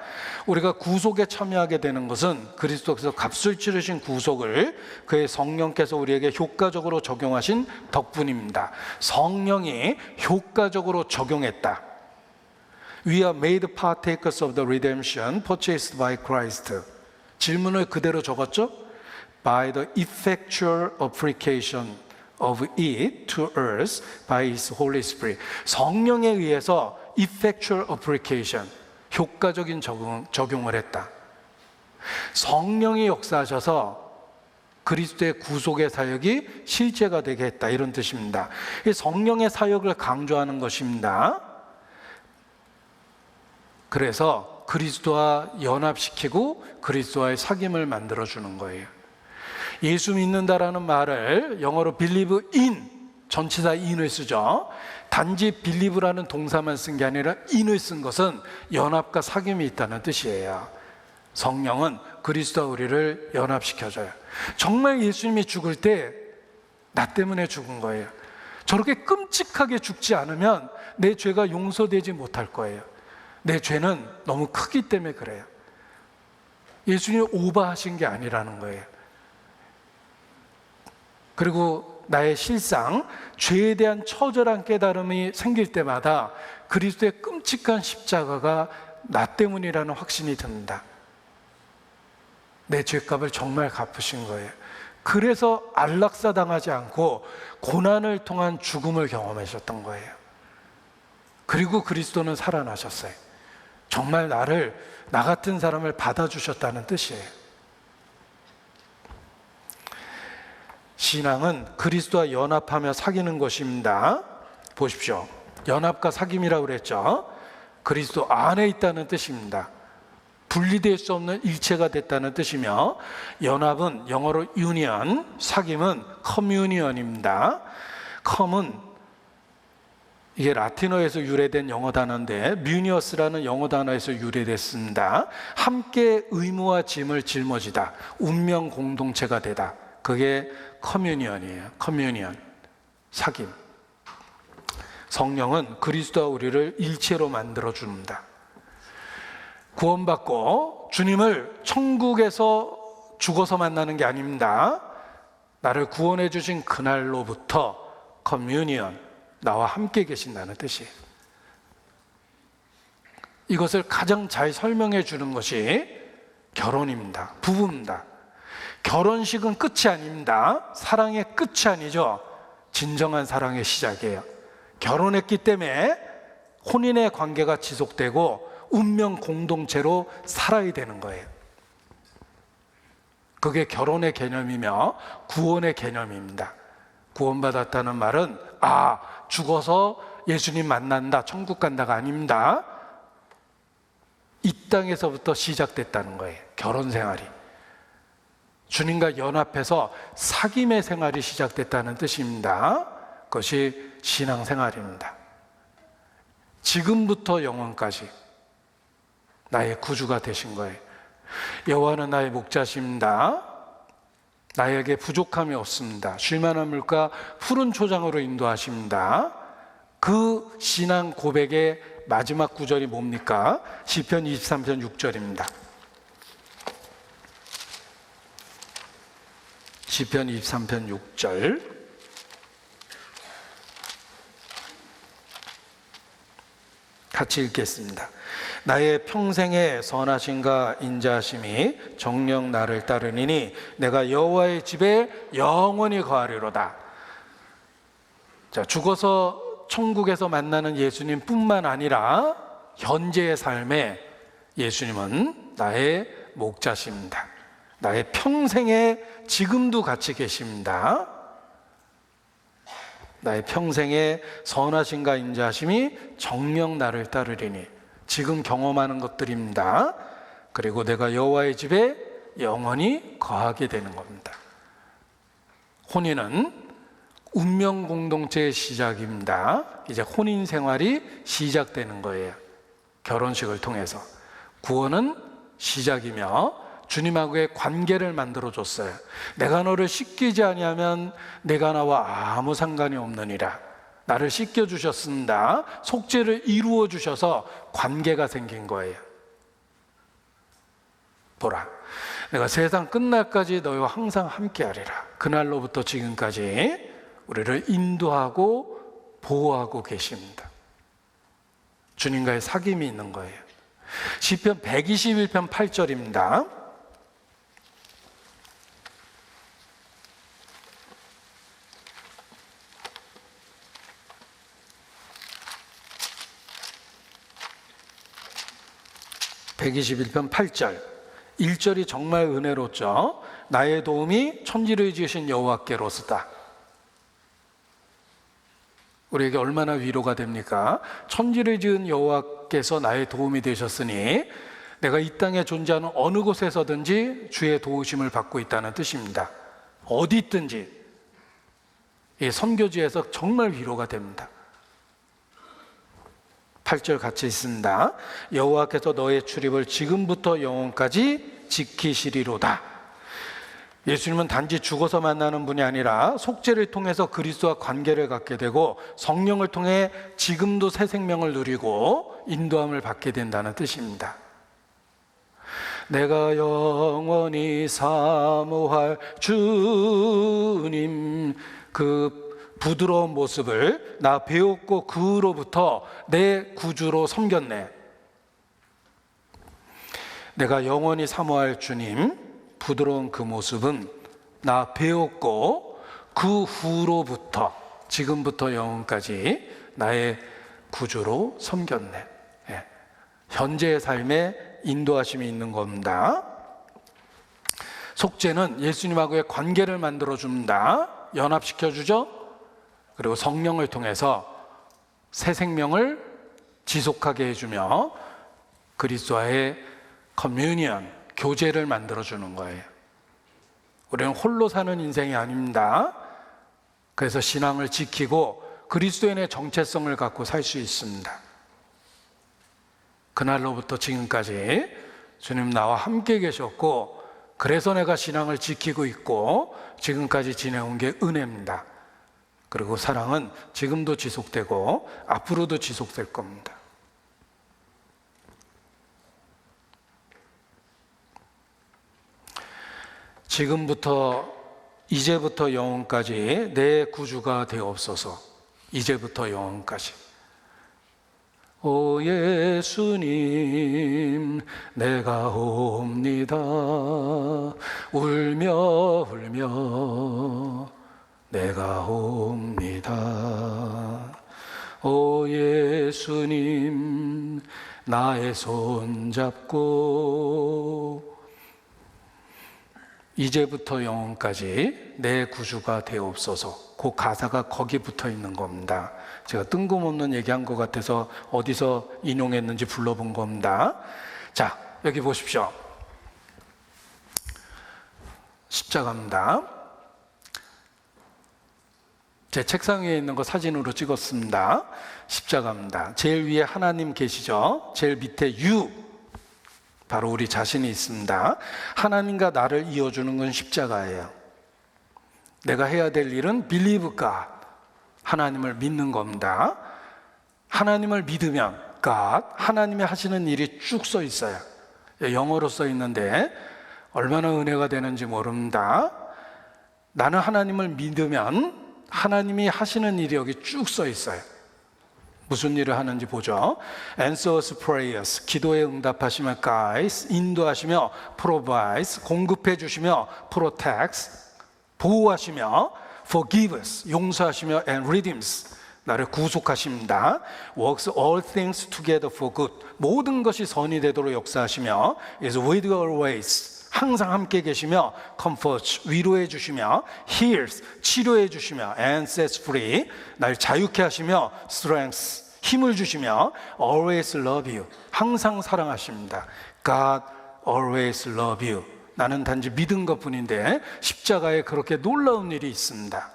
우리가 구속에 참여하게 되는 것은 그리스도께서 값을 치르신 구속을 그의 성령께서 우리에게 효과적으로 적용하신 덕분입니다. 성령이 효과적으로 적용했다. We are made partakers of the redemption purchased by Christ. 질문을 그대로 적었죠? By the effectual application of it to us by His Holy Spirit. 성령에 의해서 effectual application, 효과적인 적용을 했다. 성령이 역사하셔서 그리스도의 구속의 사역이 실제가 되게 했다, 이런 뜻입니다. 성령의 사역을 강조하는 것입니다. 그래서 그리스도와 연합시키고 그리스도와의 사귐을 만들어주는 거예요. 예수 믿는다라는 말을 영어로 believe in, 전치사 in을 쓰죠. 단지 believe라는 동사만 쓴 게 아니라 in을 쓴 것은 연합과 사귐이 있다는 뜻이에요. 성령은 그리스도와 우리를 연합시켜줘요. 정말 예수님이 죽을 때 나 때문에 죽은 거예요. 저렇게 끔찍하게 죽지 않으면 내 죄가 용서되지 못할 거예요. 내 죄는 너무 크기 때문에 그래요. 예수님이 오버하신 게 아니라는 거예요. 그리고 나의 실상, 죄에 대한 처절한 깨달음이 생길 때마다 그리스도의 끔찍한 십자가가 나 때문이라는 확신이 듭니다. 내 죄값을 정말 갚으신 거예요. 그래서 안락사 당하지 않고 고난을 통한 죽음을 경험하셨던 거예요. 그리고 그리스도는 살아나셨어요. 정말 나 같은 사람을 받아주셨다는 뜻이에요. 신앙은 그리스도와 연합하며 사귀는 것입니다. 보십시오. 연합과 사귐이라고 그랬죠. 그리스도 안에 있다는 뜻입니다. 분리될 수 없는 일체가 됐다는 뜻이며, 연합은 영어로 유니언, 사귐은 커뮤니언입니다. 컴은 이게 라틴어에서 유래된 영어 단어인데 뮤니어스라는 영어 단어에서 유래됐습니다. 함께 의무와 짐을 짊어지다, 운명 공동체가 되다. 그게 커뮤니언이에요. 커뮤니언, 사귐. 성령은 그리스도와 우리를 일체로 만들어줍니다. 구원받고 주님을 천국에서 죽어서 만나는 게 아닙니다. 나를 구원해 주신 그날로부터 커뮤니언, 나와 함께 계신다는 뜻이에요. 이것을 가장 잘 설명해 주는 것이 결혼입니다. 부부입니다. 결혼식은 끝이 아닙니다. 사랑의 끝이 아니죠. 진정한 사랑의 시작이에요. 결혼했기 때문에 혼인의 관계가 지속되고 운명 공동체로 살아야 되는 거예요. 그게 결혼의 개념이며 구원의 개념입니다. 구원받았다는 말은 죽어서 예수님 만난다, 천국 간다가 아닙니다. 이 땅에서부터 시작됐다는 거예요. 결혼 생활이. 주님과 연합해서 사귐의 생활이 시작됐다는 뜻입니다. 그것이 신앙생활입니다. 지금부터 영원까지 나의 구주가 되신 거예요. 여호와는 나의 목자십니다. 나에게 부족함이 없습니다. 쉴만한 물가 푸른 초장으로 인도하십니다. 그 신앙 고백의 마지막 구절이 뭡니까? 시편 23편 6절입니다. 시편 23편 6절. 같이 읽겠습니다. 나의 평생의 선하심과 인자하심이 정녕 나를 따르니니 내가 여호와의 집에 영원히 거하리로다. 자, 죽어서 천국에서 만나는 예수님뿐만 아니라 현재의 삶에 예수님은 나의 목자십니다. 나의 평생에 지금도 같이 계십니다. 나의 평생에 선하심과 인자하심이 정녕 나를 따르리니, 지금 경험하는 것들입니다. 그리고 내가 여호와의 집에 영원히 거하게 되는 겁니다. 혼인은 운명 공동체의 시작입니다. 이제 혼인 생활이 시작되는 거예요. 결혼식을 통해서. 구원은 시작이며 주님하고의 관계를 만들어줬어요. 내가 너를 씻기지 아니하면 내가 나와 아무 상관이 없느니라. 나를 씻겨주셨습니다. 속죄를 이루어 주셔서 관계가 생긴 거예요. 보라, 내가 세상 끝날까지 너희와 항상 함께하리라. 그날로부터 지금까지 우리를 인도하고 보호하고 계십니다. 주님과의 사귐이 있는 거예요. 시편 121편 8절입니다. (121편) 8절 1절이 정말 은혜롭죠. 나의 도움이 천지를 지으신 여호와께로서다. 우리에게 얼마나 위로가 됩니까? 천지를 지은 여호와께서 나의 도움이 되셨으니 내가 이 땅에 존재하는 어느 곳에서든지 주의 도우심을 받고 있다는 뜻입니다. 어디 있든지. 이 선교지에서 정말 위로가 됩니다. 8절 같이 있습니다. 여호와께서 너의 출입을 지금부터 영원까지 지키시리로다. 예수님은 단지 죽어서 만나는 분이 아니라 속죄를 통해서 그리스도와 관계를 갖게 되고 성령을 통해 지금도 새 생명을 누리고 인도함을 받게 된다는 뜻입니다. 내가 영원히 사모할 주님, 그 부드러운 모습을 나 배웠고 그 후로부터 내 구주로 섬겼네. 내가 영원히 사모할 주님, 부드러운 그 모습은 나 배웠고 그 후로부터 지금부터 영원까지 나의 구주로 섬겼네. 예. 현재의 삶에 인도하심이 있는 겁니다. 속죄는 예수님하고의 관계를 만들어줍니다. 연합시켜주죠. 그리고 성령을 통해서 새 생명을 지속하게 해주며 그리스도와의 커뮤니언, 교제를 만들어주는 거예요. 우리는 홀로 사는 인생이 아닙니다. 그래서 신앙을 지키고 그리스도인의 정체성을 갖고 살 수 있습니다. 그날로부터 지금까지 주님 나와 함께 계셨고, 그래서 내가 신앙을 지키고 있고 지금까지 지내온 게 은혜입니다. 그리고 사랑은 지금도 지속되고 앞으로도 지속될 겁니다. 지금부터 이제부터 영원까지 내 구주가 되옵소서. 이제부터 영원까지. 오 예수님 내가 옵니다. 울며 울며 내가 옵니다. 오 예수님 나의 손 잡고 이제부터 영원까지 내 구주가 되옵소서. 그 가사가 거기 붙어 있는 겁니다. 제가 뜬금없는 얘기한 것 같아서 어디서 인용했는지 불러본 겁니다. 자, 여기 보십시오. 십자가입니다. 제 책상 위에 있는 거 사진으로 찍었습니다. 십자가입니다. 제일 위에 하나님 계시죠? 제일 밑에 유, 바로 우리 자신이 있습니다. 하나님과 나를 이어주는 건 십자가예요. 내가 해야 될 일은 believe God, 하나님을 믿는 겁니다. 하나님을 믿으면 God, 하나님이 하시는 일이 쭉 써 있어요. 영어로 써 있는데 얼마나 은혜가 되는지 모릅니다. 나는 하나님을 믿으면 하나님이 하시는 일이 여기 쭉 써 있어요. 무슨 일을 하는지 보죠. Answers prayers, 기도에 응답하시며 guides, 인도하시며 provides, 공급해 주시며 protects, 보호하시며 forgives, 용서하시며 and redeems, 나를 구속하십니다. Works all things together for good, 모든 것이 선이 되도록 역사하시며 is with you always, 항상 함께 계시며 comforts, 위로해 주시며 heals, 치료해 주시며 and sets free, 날 자유케 하시며 strengths, 힘을 주시며 always love you, 항상 사랑하십니다. God always love you, 나는 단지 믿은 것뿐인데 십자가에 그렇게 놀라운 일이 있습니다.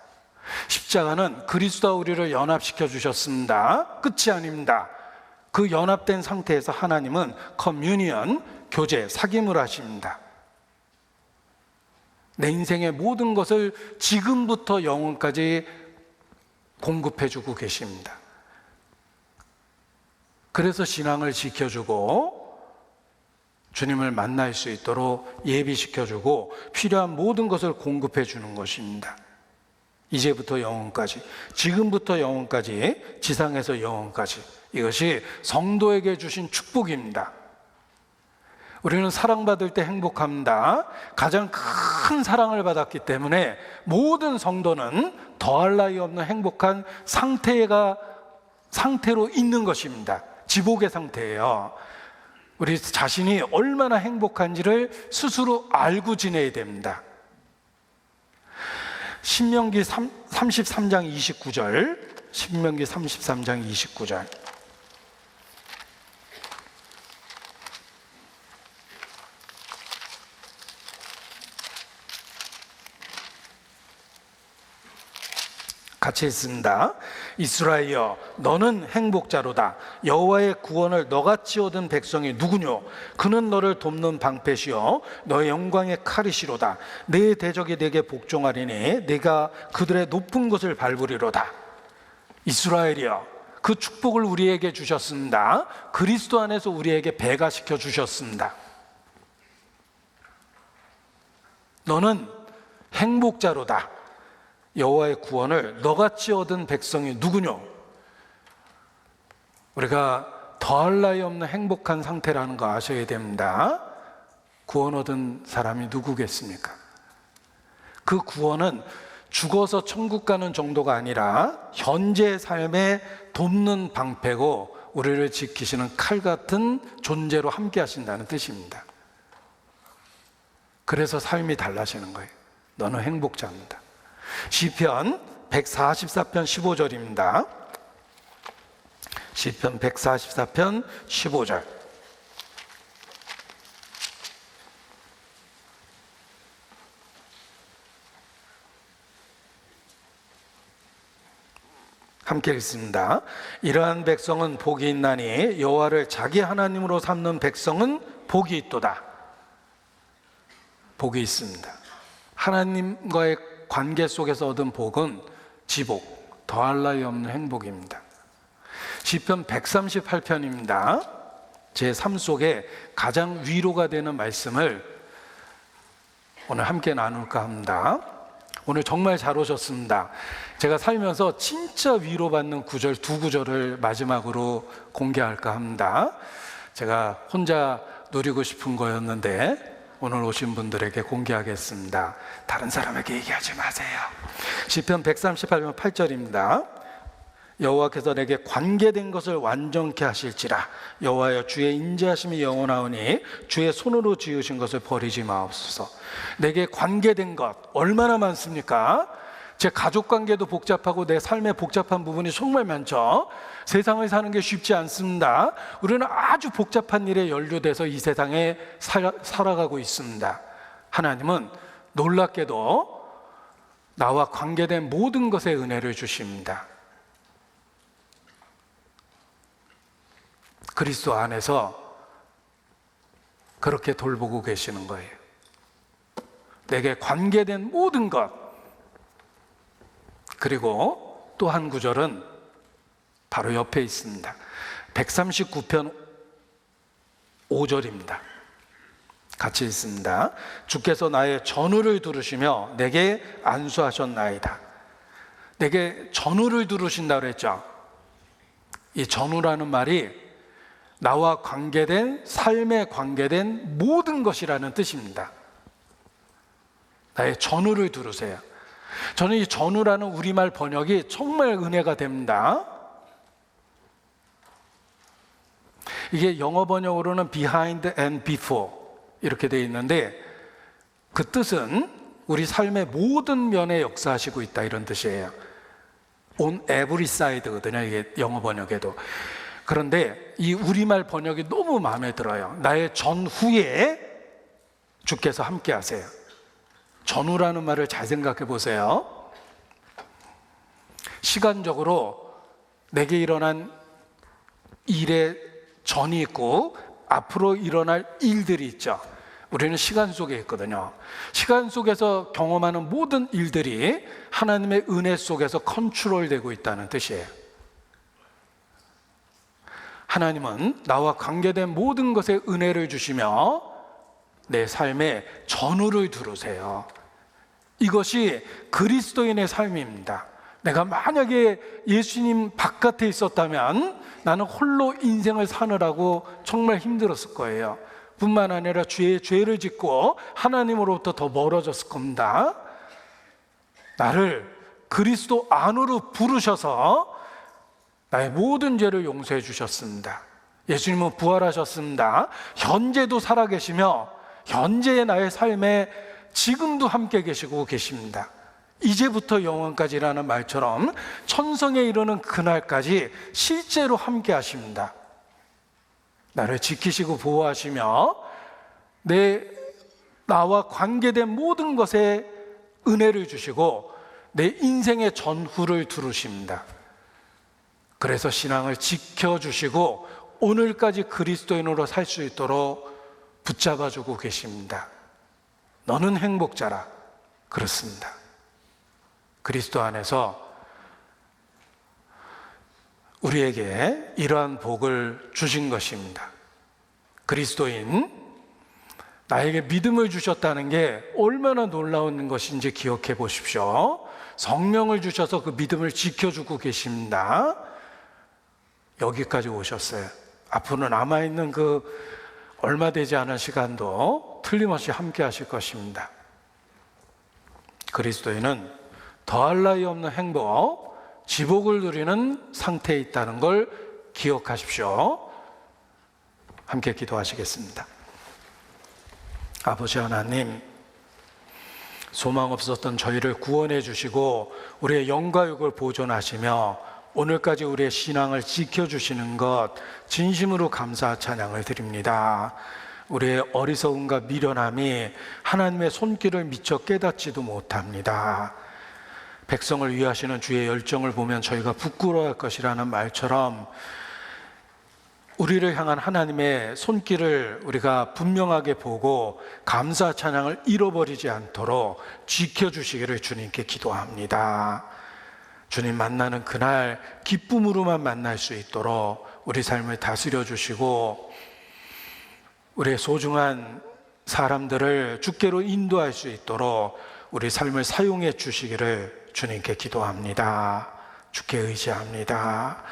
십자가는 그리스도와 우리를 연합시켜 주셨습니다. 끝이 아닙니다. 그 연합된 상태에서 하나님은 커뮤니언, 교제, 사귐을 하십니다. 내 인생의 모든 것을 지금부터 영원까지 공급해 주고 계십니다. 그래서 신앙을 지켜주고 주님을 만날 수 있도록 예비시켜주고 필요한 모든 것을 공급해 주는 것입니다. 이제부터 영원까지, 지금부터 영원까지, 지상에서 영원까지, 이것이 성도에게 주신 축복입니다. 우리는 사랑받을 때 행복합니다. 가장 큰 사랑을 받았기 때문에 모든 성도는 더할 나위 없는 행복한 상태로 있는 것입니다. 지복의 상태예요. 우리 자신이 얼마나 행복한지를 스스로 알고 지내야 됩니다. 신명기 33장 29절, 신명기 33장 29절. 같이 읽습니다. 이스라엘여, 너는 행복자로다. 여호와의 구원을 너같이 얻은 백성이 누구뇨? 그는 너를 돕는 방패시요 너의 영광의 칼이시로다. 내 대적이 내게 복종하리니 내가 그들의 높은 곳을 밟으리로다. 이스라엘이여, 그 축복을 우리에게 주셨습니다. 그리스도 안에서 우리에게 배가시켜 주셨습니다. 너는 행복자로다. 여호와의 구원을 너같이 얻은 백성이 누구뇨? 우리가 더할 나위 없는 행복한 상태라는 거 아셔야 됩니다. 구원 얻은 사람이 누구겠습니까? 그 구원은 죽어서 천국 가는 정도가 아니라 현재 삶에 돕는 방패고 우리를 지키시는 칼 같은 존재로 함께 하신다는 뜻입니다. 그래서 삶이 달라지는 거예요. 너는 행복자입니다. 시편 144편 15절입니다. 시편 144편 15절. 함께 읽습니다. 이러한 백성은 복이 있나니 여호와를 자기 하나님으로 삼는 백성은 복이 있도다. 복이 있습니다. 하나님과의 관계 속에서 얻은 복은 지복, 더할 나위 없는 행복입니다. 시편 138편입니다. 제 삶 속에 가장 위로가 되는 말씀을 오늘 함께 나눌까 합니다. 오늘 정말 잘 오셨습니다. 제가 살면서 진짜 위로받는 구절, 두 구절을 마지막으로 공개할까 합니다. 제가 혼자 누리고 싶은 거였는데 오늘 오신 분들에게 공개하겠습니다. 다른 사람에게 얘기하지 마세요. 시편 138편 8절입니다. 여호와께서 내게 관계된 것을 완전케 하실지라. 여호와여, 주의 인자하심이 영원하오니 주의 손으로 지으신 것을 버리지 마옵소서. 내게 관계된 것 얼마나 많습니까? 제 가족 관계도 복잡하고 내 삶의 복잡한 부분이 정말 많죠. 세상을 사는 게 쉽지 않습니다. 우리는 아주 복잡한 일에 연루돼서 이 세상에 살아가고 있습니다. 하나님은 놀랍게도 나와 관계된 모든 것에 은혜를 주십니다. 그리스도 안에서 그렇게 돌보고 계시는 거예요. 내게 관계된 모든 것. 그리고 또 한 구절은 바로 옆에 있습니다. 139편 5절입니다. 같이 있습니다. 주께서 나의 전후를 두르시며 내게 안수하셨나이다. 내게 전후를 두르신다 그랬죠. 이 전후라는 말이 나와 관계된, 삶에 관계된 모든 것이라는 뜻입니다. 나의 전후를 두르세요. 저는 이 전후라는 우리말 번역이 정말 은혜가 됩니다. 이게 영어 번역으로는 behind and before 이렇게 되어 있는데, 그 뜻은 우리 삶의 모든 면에 역사하시고 있다, 이런 뜻이에요. On every side거든요, 이게 영어 번역에도. 그런데 이 우리말 번역이 너무 마음에 들어요. 나의 전후에 주께서 함께 하세요. 전후라는 말을 잘 생각해 보세요. 시간적으로 내게 일어난 일의 전이 있고 앞으로 일어날 일들이 있죠. 우리는 시간 속에 있거든요. 시간 속에서 경험하는 모든 일들이 하나님의 은혜 속에서 컨트롤되고 있다는 뜻이에요. 하나님은 나와 관계된 모든 것에 은혜를 주시며 내 삶에 전후를 두르세요. 이것이 그리스도인의 삶입니다. 내가 만약에 예수님 바깥에 있었다면 나는 홀로 인생을 사느라고 정말 힘들었을 거예요. 뿐만 아니라 죄를 짓고 하나님으로부터 더 멀어졌을 겁니다. 나를 그리스도 안으로 부르셔서 나의 모든 죄를 용서해 주셨습니다. 예수님은 부활하셨습니다. 현재도 살아계시며 현재의 나의 삶에 지금도 함께 계시고 계십니다. 이제부터 영원까지라는 말처럼 천성에 이르는 그날까지 실제로 함께 하십니다. 나를 지키시고 보호하시며 나와 관계된 모든 것에 은혜를 주시고 내 인생의 전후를 두르십니다. 그래서 신앙을 지켜주시고 오늘까지 그리스도인으로 살 수 있도록 붙잡아주고 계십니다. 너는 행복자라. 그렇습니다. 그리스도 안에서 우리에게 이러한 복을 주신 것입니다. 그리스도인, 나에게 믿음을 주셨다는 게 얼마나 놀라운 것인지 기억해 보십시오. 성령을 주셔서 그 믿음을 지켜주고 계십니다. 여기까지 오셨어요. 앞으로 남아있는 그 얼마 되지 않은 시간도 틀림없이 함께 하실 것입니다. 그리스도인은 더할 나위 없는 행복, 지복을 누리는 상태에 있다는 걸 기억하십시오. 함께 기도하시겠습니다. 아버지 하나님, 소망 없었던 저희를 구원해 주시고 우리의 영과 육을 보존하시며 오늘까지 우리의 신앙을 지켜주시는 것 진심으로 감사 찬양을 드립니다. 우리의 어리석음과 미련함이 하나님의 손길을 미처 깨닫지도 못합니다. 백성을 위하시는 주의 열정을 보면 저희가 부끄러워할 것이라는 말처럼 우리를 향한 하나님의 손길을 우리가 분명하게 보고 감사 찬양을 잃어버리지 않도록 지켜주시기를 주님께 기도합니다. 주님 만나는 그날 기쁨으로만 만날 수 있도록 우리 삶을 다스려 주시고 우리의 소중한 사람들을 주께로 인도할 수 있도록 우리 삶을 사용해 주시기를 주님께 기도합니다. 주께 의지합니다.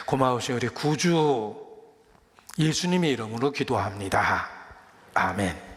고마우신 우리 구주 예수님의 이름으로 기도합니다. 아멘.